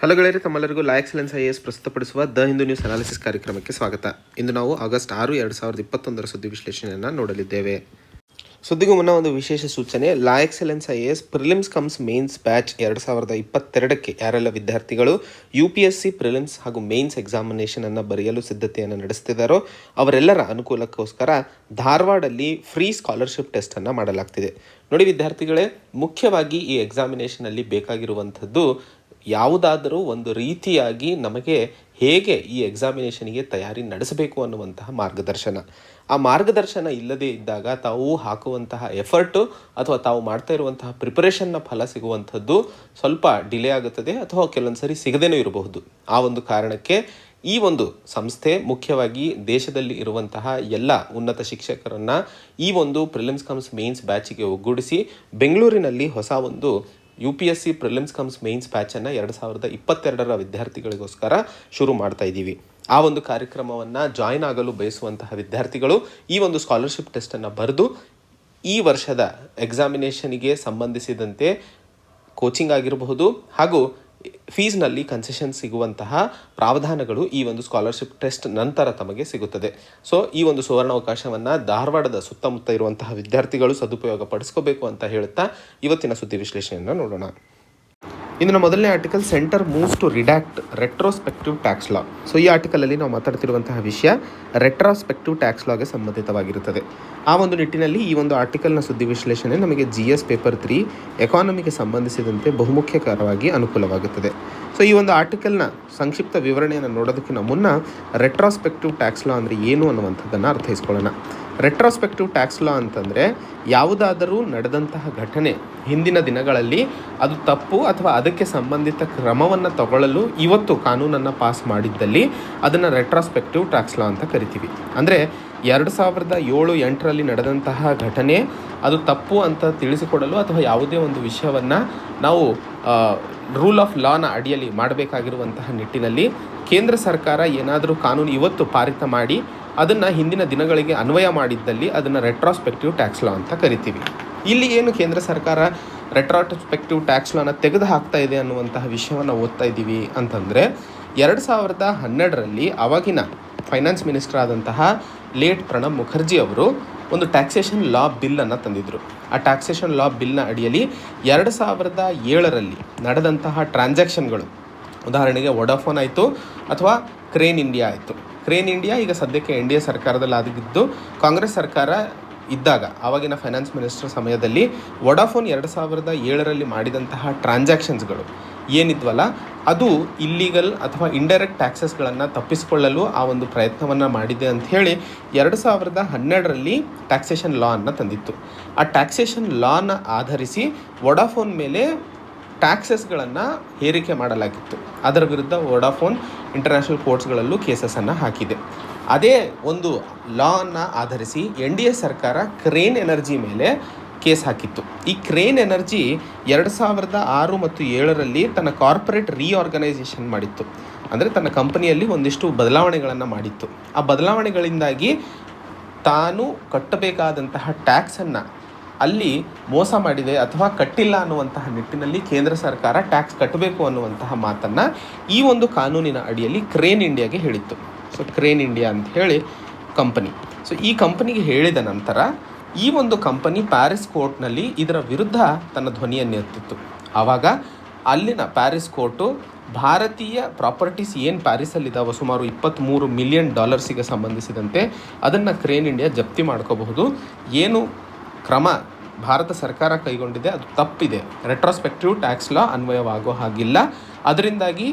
Hello ಗೆಳೆಯರೆ, ತಮ್ಮೆಲ್ಲರಿಗೂ ಲಾ Excellence IAS ಪ್ರಸ್ತುತಪಡಿಸುವ ದ ಹಿಂದೂ ನ್ಯೂಸ್ ಅನಾಲಿಸಿಸ್ ಕಾರ್ಯಕ್ರಮಕ್ಕೆ ಸ್ವಾಗತ. ಇಂದು ನಾವು ಆಗಸ್ಟ್ 6, 2021 ಸುದ್ದಿ ವಿಶ್ಲೇಷಣೆಯನ್ನು ನೋಡಲಿದ್ದೇವೆ. ಸುದ್ದಿಗೂ ಮುನ್ನ ಒಂದು ವಿಶೇಷ ಸೂಚನೆ. La Excellence IAS prelims cum mains batch 2022ಕ್ಕೆ ಯಾರೆಲ್ಲ ವಿದ್ಯಾರ್ಥಿಗಳು UPSC ಪ್ರಿಲಿಮ್ಸ್ ಹಾಗೂ ಮೇನ್ಸ್ ಎಕ್ಸಾಮಿನೇಷನ್ ಅನ್ನು ಬರೆಯಲು ಸಿದ್ಧತೆಯನ್ನು ನಡೆಸ್ತಿದ್ದಾರೋ ಅವರೆಲ್ಲರ ಅನುಕೂಲಕ್ಕೋಸ್ಕರ ಧಾರವಾಡಲ್ಲಿ ಫ್ರೀ ಸ್ಕಾಲರ್ಶಿಪ್ ಟೆಸ್ಟನ್ನು ಮಾಡಲಾಗ್ತಿದೆ. ನೋಡಿ ವಿದ್ಯಾರ್ಥಿಗಳೇ, ಮುಖ್ಯವಾಗಿ ಈ ಎಕ್ಸಾಮಿನೇಷನಲ್ಲಿ ಬೇಕಾಗಿರುವಂಥದ್ದು ಯಾವುದಾದರೂ ಒಂದು ರೀತಿಯಾಗಿ ನಮಗೆ ಹೇಗೆ ಈ ಎಕ್ಸಾಮಿನೇಷನ್ಗೆ ತಯಾರಿ ನಡೆಸಬೇಕು ಅನ್ನುವಂತಹ ಮಾರ್ಗದರ್ಶನ. ಆ ಮಾರ್ಗದರ್ಶನ ಇಲ್ಲದೇ ಇದ್ದಾಗ ತಾವು ಹಾಕುವಂತಹ ಎಫರ್ಟು ಅಥವಾ ತಾವು ಮಾಡ್ತಾ ಇರುವಂತಹ ಪ್ರಿಪರೇಷನ್ನ ಫಲ ಸಿಗುವಂಥದ್ದು ಸ್ವಲ್ಪ ಡಿಲೇ ಆಗುತ್ತದೆ ಅಥವಾ ಕೆಲವೊಂದು ಸರಿ ಸಿಗದೇನೂ ಇರಬಹುದು. ಆ ಒಂದು ಕಾರಣಕ್ಕೆ ಈ ಒಂದು ಸಂಸ್ಥೆ ಮುಖ್ಯವಾಗಿ ದೇಶದಲ್ಲಿ ಇರುವಂತಹ ಎಲ್ಲ ಉನ್ನತ ಶಿಕ್ಷಕರನ್ನು ಈ ಒಂದು ಪ್ರಿಲಿಮ್ಸ್ ಕಮ್ಸ್ ಮೇನ್ಸ್ ಬ್ಯಾಚಿಗೆ ಒಗ್ಗೂಡಿಸಿ ಬೆಂಗಳೂರಿನಲ್ಲಿ ಹೊಸ ಒಂದು UPSC ಪ್ರಿಲಿಮ್ಸ್ ಕಮ್ಸ್ ಮೇನ್ಸ್ ಬ್ಯಾಚನ್ನು 2022ರ ವಿದ್ಯಾರ್ಥಿಗಳಿಗೋಸ್ಕರ ಶುರು ಮಾಡ್ತಾ ಇದ್ದೀವಿ. ಆ ಒಂದು ಕಾರ್ಯಕ್ರಮವನ್ನು ಜಾಯ್ನ್ ಆಗಲು ಬಯಸುವಂತಹ ವಿದ್ಯಾರ್ಥಿಗಳು ಈ ಒಂದು ಸ್ಕಾಲರ್ಶಿಪ್ ಟೆಸ್ಟನ್ನು ಬರೆದು ಈ ವರ್ಷದ ಎಕ್ಸಾಮಿನೇಷನ್ಗೆ ಸಂಬಂಧಿಸಿದಂತೆ ಕೋಚಿಂಗ್ ಆಗಿರಬಹುದು ಹಾಗೂ ಫೀಸ್ನಲ್ಲಿ ಕನ್ಸೆಷನ್ ಸಿಗುವಂತಹ ಪ್ರಾವಧಾನಗಳು ಈ ಒಂದು ಸ್ಕಾಲರ್ಶಿಪ್ ಟೆಸ್ಟ್ ನಂತರ ತಮಗೆ ಸಿಗುತ್ತದೆ. ಸೊ ಈ ಒಂದು ಸುವರ್ಣಾವಕಾಶವನ್ನು ಧಾರವಾಡದ ಸುತ್ತಮುತ್ತ ಇರುವಂತಹ ವಿದ್ಯಾರ್ಥಿಗಳು ಸದುಪಯೋಗ ಪಡಿಸ್ಕೋಬೇಕು ಅಂತ ಹೇಳುತ್ತಾ ಇವತ್ತಿನ ಸುದ್ದಿ ವಿಶ್ಲೇಷಣೆಯನ್ನು ನೋಡೋಣ. ಇಂದಿನ ಮೊದಲನೇ article, centre moves to redact retrospective tax law. So ಈ ಆರ್ಟಿಕಲಲ್ಲಿ ನಾವು ಮಾತಾಡ್ತಿರುವಂತಹ ವಿಷಯ ರೆಟ್ರೋಸ್ಪೆಕ್ಟಿವ್ ಟ್ಯಾಕ್ಸ್ ಲಾಗೆ ಸಂಬಂಧಿತವಾಗಿರುತ್ತದೆ. ಆ ಒಂದು ನಿಟ್ಟಿನಲ್ಲಿ ಈ ಒಂದು ಆರ್ಟಿಕಲ್ನ ಸುದ್ದಿ ವಿಶ್ಲೇಷಣೆ ನಮಗೆ GS ಪೇಪರ್ 3 ಎಕಾನಮಿಗೆ ಸಂಬಂಧಿಸಿದಂತೆ ಬಹುಮುಖ್ಯಕರವಾಗಿ ಅನುಕೂಲವಾಗುತ್ತದೆ. ಸೊ ಈ ಒಂದು ಆರ್ಟಿಕಲ್ನ ಸಂಕ್ಷಿಪ್ತ ವಿವರಣೆಯನ್ನು ನೋಡೋದಕ್ಕಿಂತ ಮುನ್ನ ರೆಟ್ರೋಸ್ಪೆಕ್ಟಿವ್ ಟ್ಯಾಕ್ಸ್ ಲಾ ಅಂದರೆ ಏನು ಅನ್ನುವಂಥದ್ದನ್ನು ಅರ್ಥೈಸ್ಕೊಳ್ಳೋಣ. ರೆಟ್ರೋಸ್ಪೆಕ್ಟಿವ್ ಟ್ಯಾಕ್ಸ್ ಲಾ ಅಂತಂದರೆ ಯಾವುದಾದರೂ ನಡೆದಂತಹ ಘಟನೆ ಹಿಂದಿನ ದಿನಗಳಲ್ಲಿ ಅದು ತಪ್ಪು ಅಥವಾ ಅದಕ್ಕೆ ಸಂಬಂಧಿತ ಕ್ರಮವನ್ನು ತಗೊಳ್ಳಲು ಇವತ್ತು ಕಾನೂನನ್ನು ಪಾಸ್ ಮಾಡಿದ್ದಲ್ಲಿ ಅದನ್ನು ರೆಟ್ರೋಸ್ಪೆಕ್ಟಿವ್ ಟ್ಯಾಕ್ಸ್ ಲಾ ಅಂತ ಕರಿತೀವಿ. ಅಂದರೆ 2007-8ರಲ್ಲಿ ನಡೆದಂತಹ ಘಟನೆ ಅದು ತಪ್ಪು ಅಂತ ತಿಳಿಸಿಕೊಡಲು ಅಥವಾ ಯಾವುದೇ ಒಂದು ವಿಷಯವನ್ನು ನಾವು ರೂಲ್ ಆಫ್ ಲಾನ ಅಡಿಯಲ್ಲಿ ಮಾಡಬೇಕಾಗಿರುವಂತಹ ನಿಟ್ಟಿನಲ್ಲಿ ಕೇಂದ್ರ ಸರ್ಕಾರ ಏನಾದರೂ ಕಾನೂನು ಇವತ್ತು ಪಾರಿತ ಮಾಡಿ ಅದನ್ನು ಹಿಂದಿನ ದಿನಗಳಿಗೆ ಅನ್ವಯ ಮಾಡಿದ್ದಲ್ಲಿ ಅದನ್ನು ರೆಟ್ರೋಸ್ಪೆಕ್ಟಿವ್ ಟ್ಯಾಕ್ಸ್ ಲಾ ಅಂತ ಕರಿತೀವಿ. ಇಲ್ಲಿ ಏನು ಕೇಂದ್ರ ಸರ್ಕಾರ ರೆಟ್ರೋಸ್ಪೆಕ್ಟಿವ್ ಟ್ಯಾಕ್ಸ್ ಲಾನ ತೆಗೆದು ಹಾಕ್ತಾ ಇದೆ ಅನ್ನುವಂತಹ ವಿಷಯವನ್ನು ಓದ್ತಾ ಇದ್ದೀವಿ ಅಂತಂದರೆ 2012ರಲ್ಲಿ ಆವಾಗಿನ ಫೈನಾನ್ಸ್ ಮಿನಿಸ್ಟರ್ ಆದಂತಹ ಲೇಟ್ ಪ್ರಣಬ್ ಮುಖರ್ಜಿ ಅವರು ಒಂದು ಟ್ಯಾಕ್ಸೇಷನ್ ಲಾ ಬಿಲ್ಲನ್ನು ತಂದಿದ್ದರು. ಆ ಟ್ಯಾಕ್ಸೇಷನ್ ಲಾ ಬಿಲ್ನ ಅಡಿಯಲ್ಲಿ 2007ರಲ್ಲಿ ನಡೆದಂತಹ ಟ್ರಾನ್ಸಾಕ್ಷನ್ಗಳು, ಉದಾಹರಣೆಗೆ ವೊಡಾಫೋನ್ ಆಯಿತು ಅಥವಾ ಕ್ರೇನ್ ಇಂಡಿಯಾ ಆಯಿತು. ಕ್ರೇನ್ ಇಂಡಿಯಾ ಈಗ ಸದ್ಯಕ್ಕೆ NDA ಸರ್ಕಾರದಲ್ಲಿ ಆಗಿದ್ದು, ಕಾಂಗ್ರೆಸ್ ಸರ್ಕಾರ ಇದ್ದಾಗ ಆವಾಗಿನ ಫೈನಾನ್ಸ್ ಮಿನಿಸ್ಟರ್ ಸಮಯದಲ್ಲಿ ವೊಡಾಫೋನ್ 2007ರಲ್ಲಿ ಮಾಡಿದಂತಹ ಟ್ರಾನ್ಸಾಕ್ಷನ್ಸ್ಗಳು ಏನಿದ್ವಲ್ಲ ಅದು ಇಲ್ಲೀಗಲ್ ಅಥವಾ ಇಂಡೈರೆಕ್ಟ್ ಟ್ಯಾಕ್ಸಸ್ಗಳನ್ನು ತಪ್ಪಿಸಿಕೊಳ್ಳಲು ಆ ಒಂದು ಪ್ರಯತ್ನವನ್ನು ಮಾಡಿದೆ ಅಂಥೇಳಿ 2012ರಲ್ಲಿ ಟ್ಯಾಕ್ಸೇಷನ್ ಲಾ ಅನ್ನು ತಂದಿತ್ತು. ಆ ಟ್ಯಾಕ್ಸೇಷನ್ ಲಾನ ಆಧರಿಸಿ ವೊಡಾಫೋನ್ ಮೇಲೆ ಟ್ಯಾಕ್ಸಸ್ಗಳನ್ನು ಹೇರಿಕೆ ಮಾಡಲಾಗಿತ್ತು. ಅದರ ವಿರುದ್ಧ ವೊಡಾಫೋನ್ ಇಂಟರ್ನ್ಯಾಷನಲ್ ಕೋರ್ಟ್ಸ್ಗಳಲ್ಲೂ ಕೇಸಸನ್ನು ಹಾಕಿದೆ. ಅದೇ ಒಂದು ಲಾನ ಆಧರಿಸಿ NDA ಸರ್ಕಾರ ಕ್ರೇನ್ ಎನರ್ಜಿ ಮೇಲೆ ಕೇಸ್ ಹಾಕಿತ್ತು. ಈ ಕ್ರೇನ್ ಎನರ್ಜಿ 2006 ಮತ್ತು 2007ರಲ್ಲಿ ತನ್ನ ಕಾರ್ಪೊರೇಟ್ ರೀಆರ್ಗನೈಸೇಷನ್ ಮಾಡಿತ್ತು. ಅಂದರೆ ತನ್ನ ಕಂಪನಿಯಲ್ಲಿ ಒಂದಿಷ್ಟು ಬದಲಾವಣೆಗಳನ್ನು ಮಾಡಿತ್ತು. ಆ ಬದಲಾವಣೆಗಳಿಂದಾಗಿ ತಾನು ಕಟ್ಟಬೇಕಾದಂತಹ ಟ್ಯಾಕ್ಸನ್ನು ಅಲ್ಲಿ ಮೋಸ ಮಾಡಿದೆ ಅಥವಾ ಕಟ್ಟಿಲ್ಲ ಅನ್ನುವಂತಹ ನಿಟ್ಟಿನಲ್ಲಿ ಕೇಂದ್ರ ಸರ್ಕಾರ ಟ್ಯಾಕ್ಸ್ ಕಟ್ಟಬೇಕು ಅನ್ನುವಂತಹ ಮಾತನ್ನು ಈ ಒಂದು ಕಾನೂನಿನ ಅಡಿಯಲ್ಲಿ ಕ್ರೇನ್ ಇಂಡಿಯಾಗೆ ಹೇಳಿತ್ತು. ಸೊ ಕ್ರೇನ್ ಇಂಡಿಯಾ ಅಂತ ಹೇಳಿ ಕಂಪನಿ. ಸೊ ಈ ಕಂಪನಿಗೆ ಹೇಳಿದ ನಂತರ ಈ ಒಂದು ಕಂಪನಿ ಪ್ಯಾರಿಸ್ ಕೋರ್ಟ್ನಲ್ಲಿ ಇದರ ವಿರುದ್ಧ ತನ್ನ ಧ್ವನಿಯನ್ನು ಎತ್ತಿತ್ತು. ಆವಾಗ ಅಲ್ಲಿನ ಪ್ಯಾರಿಸ್ ಕೋರ್ಟು ಭಾರತೀಯ ಪ್ರಾಪರ್ಟೀಸ್ ಏನು ಪ್ಯಾರಿಸಲ್ಲಿದ್ದಾವೆ ಸುಮಾರು $23 ಮಿಲಿಯನ್ ಸಂಬಂಧಿಸಿದಂತೆ ಅದನ್ನು ಕ್ರೇನ್ ಇಂಡಿಯಾ ಜಪ್ತಿ ಮಾಡ್ಕೋಬಹುದು. ಏನು ಕ್ರಮ ಭಾರತ ಸರ್ಕಾರ ಕೈಗೊಂಡಿದೆ ಅದು ತಪ್ಪಿದೆ, ರೆಟ್ರೋಸ್ಪೆಕ್ಟಿವ್ ಟ್ಯಾಕ್ಸ್ ಲಾ ಅನ್ವಯವಾಗೋ ಹಾಗಿಲ್ಲ. ಅದರಿಂದಾಗಿ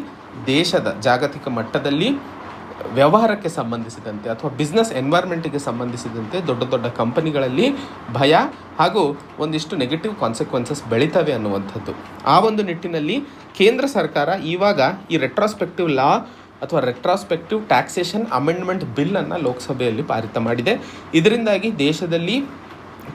ದೇಶದ ಜಾಗತಿಕ ಮಟ್ಟದಲ್ಲಿ ವ್ಯವಹಾರಕ್ಕೆ ಸಂಬಂಧಿಸಿದಂತೆ ಅಥವಾ ಬಿಸ್ನೆಸ್ ಎನ್ವೈರ್ಮೆಂಟಿಗೆ ಸಂಬಂಧಿಸಿದಂತೆ ದೊಡ್ಡ ದೊಡ್ಡ ಕಂಪನಿಗಳಲ್ಲಿ ಭಯ ಹಾಗೂ ಒಂದಿಷ್ಟು ನೆಗೆಟಿವ್ ಕಾನ್ಸಿಕ್ವೆನ್ಸಸ್ ಬೆಳೀತವೆ ಅನ್ನುವಂಥದ್ದು. ಆ ಒಂದು ನಿಟ್ಟಿನಲ್ಲಿ ಕೇಂದ್ರ ಸರ್ಕಾರ ಇವಾಗ ಈ ರೆಟ್ರೋಸ್ಪೆಕ್ಟಿವ್ ಲಾ ಅಥವಾ ರೆಟ್ರೋಸ್ಪೆಕ್ಟಿವ್ ಟ್ಯಾಕ್ಸೇಷನ್ ಅಮೆಂಡ್ಮೆಂಟ್ ಬಿಲ್ಲನ್ನು ಲೋಕಸಭೆಯಲ್ಲಿ ಪಾರಿತ ಮಾಡಿದೆ. ಇದರಿಂದಾಗಿ ದೇಶದಲ್ಲಿ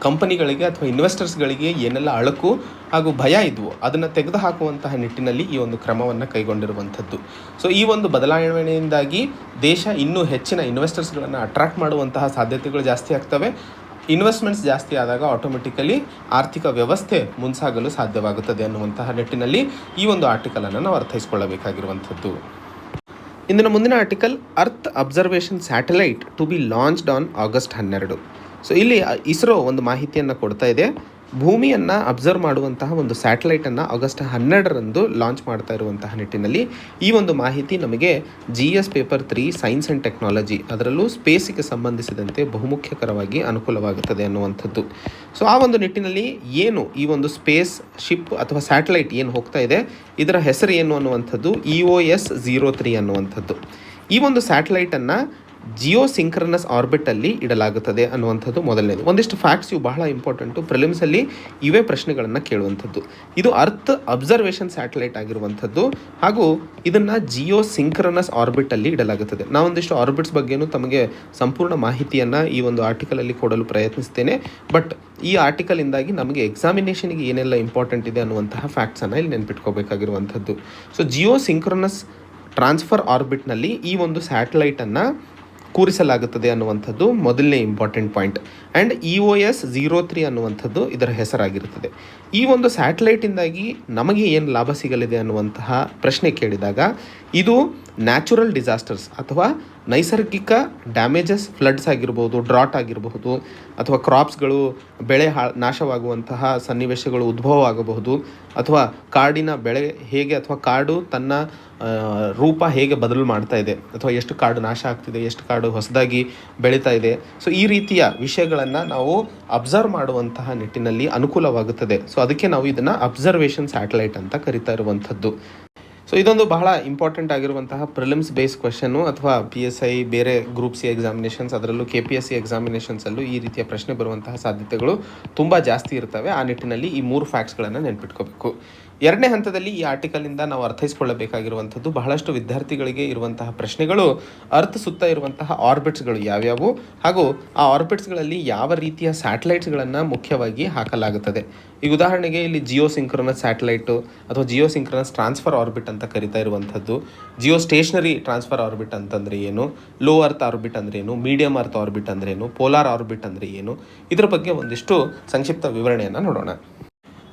ಕಂಪನಿಗಳಿಗೆ ಅಥವಾ ಇನ್ವೆಸ್ಟರ್ಸ್ಗಳಿಗೆ ಏನೆಲ್ಲ ಅಳಕು ಹಾಗೂ ಭಯ ಇದ್ವು ಅದನ್ನು ತೆಗೆದುಹಾಕುವಂತಹ ನಿಟ್ಟಿನಲ್ಲಿ ಈ ಒಂದು ಕ್ರಮವನ್ನು ಕೈಗೊಂಡಿರುವಂಥದ್ದು. ಸೊ ಈ ಒಂದು ಬದಲಾವಣೆಯಿಂದಾಗಿ ದೇಶ ಇನ್ನೂ ಹೆಚ್ಚಿನ ಇನ್ವೆಸ್ಟರ್ಸ್ಗಳನ್ನು ಅಟ್ರಾಕ್ಟ್ ಮಾಡುವಂತಹ ಸಾಧ್ಯತೆಗಳು ಜಾಸ್ತಿ ಆಗ್ತವೆ. ಇನ್ವೆಸ್ಟ್ಮೆಂಟ್ಸ್ ಜಾಸ್ತಿ ಆದಾಗ ಆಟೋಮೆಟಿಕಲಿ ಆರ್ಥಿಕ ವ್ಯವಸ್ಥೆ ಮುಂಸಾಗಲು ಸಾಧ್ಯವಾಗುತ್ತದೆ ಅನ್ನುವಂತಹ ನಿಟ್ಟಿನಲ್ಲಿ ಈ ಒಂದು ಆರ್ಟಿಕಲನ್ನು ನಾವು ಅರ್ಥೈಸ್ಕೊಳ್ಳಬೇಕಾಗಿರುವಂಥದ್ದು. ಇಂದಿನ ಮುಂದಿನ article, earth observation satellite to be launched on August 12. So ಇಲ್ಲಿ ಇಸ್ರೋ ಒಂದು ಮಾಹಿತಿಯನ್ನು ಕೊಡ್ತಾ ಇದೆ. ಭೂಮಿಯನ್ನು ಅಬ್ಸರ್ವ್ ಮಾಡುವಂತಹ ಒಂದು ಸ್ಯಾಟಲೈಟನ್ನು August 12 ಲಾಂಚ್ ಮಾಡ್ತಾ ಇರುವಂತಹ ನಿಟ್ಟಿನಲ್ಲಿ ಈ ಒಂದು ಮಾಹಿತಿ ನಮಗೆ GS paper 3 science and technology, ಅದರಲ್ಲೂ ಸ್ಪೇಸಿಗೆ ಸಂಬಂಧಿಸಿದಂತೆ ಬಹುಮುಖ್ಯಕರವಾಗಿ ಅನುಕೂಲವಾಗುತ್ತದೆ ಅನ್ನುವಂಥದ್ದು. ಸೊ ಆ ಒಂದು ನಿಟ್ಟಿನಲ್ಲಿ ಏನು ಈ ಒಂದು ಸ್ಪೇಸ್ ಶಿಪ್ ಅಥವಾ ಸ್ಯಾಟಲೈಟ್ ಏನು ಹೋಗ್ತಾ ಇದೆ, ಇದರ ಹೆಸರು ಏನು ಅನ್ನುವಂಥದ್ದು EOS 03 ಅನ್ನುವಂಥದ್ದು. ಈ ಒಂದು ಸ್ಯಾಟಲೈಟನ್ನು ಜಿಯೋ ಸಿಂಕ್ರನಸ್ ಆರ್ಬಿಟಲ್ಲಿ ಇಡಲಾಗುತ್ತದೆ ಅನ್ನುವಂಥದ್ದು ಮೊದಲನೇದು. ಒಂದಿಷ್ಟು ಫ್ಯಾಕ್ಟ್ಸ್ ಇವು ಬಹಳ ಇಂಪಾರ್ಟೆಂಟು, ಪ್ರಿಲಿಮ್ಸಲ್ಲಿ ಇವೇ ಪ್ರಶ್ನೆಗಳನ್ನು ಕೇಳುವಂಥದ್ದು. ಇದು ಅರ್ತ್ ಅಬ್ಸರ್ವೇಷನ್ ಸ್ಯಾಟಲೈಟ್ ಆಗಿರುವಂಥದ್ದು ಹಾಗೂ ಇದನ್ನು ಜಿಯೋ ಸಿಂಕ್ರನಸ್ ಆರ್ಬಿಟಲ್ಲಿ ಇಡಲಾಗುತ್ತದೆ. ನಾವೊಂದಿಷ್ಟು ಆರ್ಬಿಟ್ಸ್ ಬಗ್ಗೆಯೂ ತಮಗೆ ಸಂಪೂರ್ಣ ಮಾಹಿತಿಯನ್ನು ಈ ಒಂದು ಆರ್ಟಿಕಲಲ್ಲಿ ಕೊಡಲು ಪ್ರಯತ್ನಿಸ್ತೇನೆ. ಬಟ್ ಈ ಆರ್ಟಿಕಲಿಂದಾಗಿ ನಮಗೆ ಎಕ್ಸಾಮಿನೇಷನ್ಗೆ ಏನೆಲ್ಲ ಇಂಪಾರ್ಟೆಂಟ್ ಇದೆ ಅನ್ನುವಂತಹ ಫ್ಯಾಕ್ಟ್ಸನ್ನು ಇಲ್ಲಿ ನೆನ್ಪಿಟ್ಕೋಬೇಕಾಗಿರುವಂಥದ್ದು. ಸೊ ಜಿಯೋ ಸಿಂಕ್ರನಸ್ ಟ್ರಾನ್ಸ್ಫರ್ ಆರ್ಬಿಟ್ನಲ್ಲಿ ಈ ಒಂದು ಸ್ಯಾಟಲೈಟನ್ನು ಕೂರಿಸಲಾಗುತ್ತದೆ ಅನ್ನುವಂಥದ್ದು ಮೊದಲನೇ ಇಂಪಾರ್ಟೆಂಟ್ ಪಾಯಿಂಟ್. ಆ್ಯಂಡ್ EOS 03 ಅನ್ನುವಂಥದ್ದು ಇದರ ಹೆಸರಾಗಿರುತ್ತದೆ. ಈ ಒಂದು ಸ್ಯಾಟಲೈಟಿಂದಾಗಿ ನಮಗೆ ಏನು ಲಾಭ ಸಿಗಲಿದೆ ಅನ್ನುವಂತಹ ಪ್ರಶ್ನೆ ಕೇಳಿದಾಗ, ಇದು ನ್ಯಾಚುರಲ್ ಡಿಸಾಸ್ಟರ್ಸ್ ಅಥವಾ ನೈಸರ್ಗಿಕ ಡ್ಯಾಮೇಜಸ್, ಫ್ಲಡ್ಸ್ ಆಗಿರ್ಬೋದು, ಡ್ರಾಟ್ ಆಗಿರಬಹುದು, ಅಥವಾ ಕ್ರಾಪ್ಸ್ಗಳು ಬೆಳೆ ನಾಶವಾಗುವಂತಹ ಸನ್ನಿವೇಶಗಳು ಉದ್ಭವ ಆಗಬಹುದು, ಅಥವಾ ಕಾಡಿನ ಬೆಳೆ ಹೇಗೆ ಅಥವಾ ಕಾಡು ತನ್ನ ರೂಪ ಹೇಗೆ ಬದಲು ಮಾಡ್ತಾ ಇದೆ, ಅಥವಾ ಎಷ್ಟು ಕಾಡು ನಾಶ ಆಗ್ತಿದೆ, ಎಷ್ಟು ಕಾಡು ಹೊಸದಾಗಿ ಬೆಳೀತಾ ಇದೆ. ಸೊ ಈ ರೀತಿಯ ವಿಷಯಗಳನ್ನು ನಾವು ಅಬ್ಸರ್ವ್ ಮಾಡುವಂತಹ ನಿಟ್ಟಿನಲ್ಲಿ ಅನುಕೂಲವಾಗುತ್ತದೆ. ಸೊ ಅದಕ್ಕೆ ನಾವು ಇದನ್ನು ಅಬ್ಸರ್ವೇಷನ್ ಸ್ಯಾಟಲೈಟ್ ಅಂತ ಕರಿತಾ ಇರುವಂಥದ್ದು. ಸೊ ಇದೊಂದು ಬಹಳ ಇಂಪಾರ್ಟೆಂಟ್ ಆಗಿರುವಂತಹ ಪ್ರಿಲಿಮ್ಸ್ ಬೇಸ್ ಕ್ವೆಶನ್ನು, ಅಥವಾ PSI ಬೇರೆ ಗ್ರೂಪ್ ಸಿ ಎಕ್ಸಾಮಿನೇಷನ್ಸ್, ಅದರಲ್ಲೂ KPSC ಎಕ್ಸಾಮಿನೇಷನ್ಸಲ್ಲೂ ಈ ರೀತಿಯ ಪ್ರಶ್ನೆ ಬರುವಂತಹ ಸಾಧ್ಯತೆಗಳು ತುಂಬ ಜಾಸ್ತಿ ಇರ್ತವೆ. ಆ ನಿಟ್ಟಿನಲ್ಲಿ ಈ 3 ಫ್ಯಾಕ್ಟ್ಸ್ಗಳನ್ನು ನೆನ್ಪಿಟ್ಕೋಬೇಕು. ಎರಡನೇ ಹಂತದಲ್ಲಿ ಈ ಆರ್ಟಿಕಲಿಂದ ನಾವು ಅರ್ಥೈಸ್ಕೊಳ್ಳಬೇಕಾಗಿರುವಂಥದ್ದು, ಬಹಳಷ್ಟು ವಿದ್ಯಾರ್ಥಿಗಳಿಗೆ ಇರುವಂತಹ ಪ್ರಶ್ನೆಗಳು ಅರ್ತ್ ಸುತ್ತ ಇರುವಂತಹ ಆರ್ಬಿಟ್ಸ್ಗಳು ಯಾವ್ಯಾವು ಹಾಗೂ ಆ ಆರ್ಬಿಟ್ಸ್ಗಳಲ್ಲಿ ಯಾವ ರೀತಿಯ ಸ್ಯಾಟಲೈಟ್ಸ್ಗಳನ್ನು ಮುಖ್ಯವಾಗಿ ಹಾಕಲಾಗುತ್ತದೆ. ಈಗ ಉದಾಹರಣೆಗೆ ಇಲ್ಲಿ ಜಿಯೋ ಸಿಂಕ್ರನಸ್ ಸ್ಯಾಟಲೈಟು ಅಥವಾ ಜಿಯೋ ಸಿಂಕ್ರನಸ್ ಟ್ರಾನ್ಸ್ಫರ್ ಆರ್ಬಿಟ್ ಅಂತ ಕರಿತಾ ಇರುವಂಥದ್ದು, ಜಿಯೋ ಸ್ಟೇಷನರಿ ಟ್ರಾನ್ಸ್ಫರ್ ಆರ್ಬಿಟ್ ಅಂತಂದರೆ ಏನು, ಲೋ ಅರ್ತ್ ಆರ್ಬಿಟ್ ಅಂದರೆ ಏನು, ಮೀಡಿಯಂ ಅರ್ತ್ ಆರ್ಬಿಟ್ ಅಂದರೆ ಏನು, ಪೋಲಾರ್ ಆರ್ಬಿಟ್ ಅಂದರೆ ಏನು, ಇದರ ಬಗ್ಗೆ ಒಂದಿಷ್ಟು ಸಂಕ್ಷಿಪ್ತ ವಿವರಣೆಯನ್ನು ನೋಡೋಣ.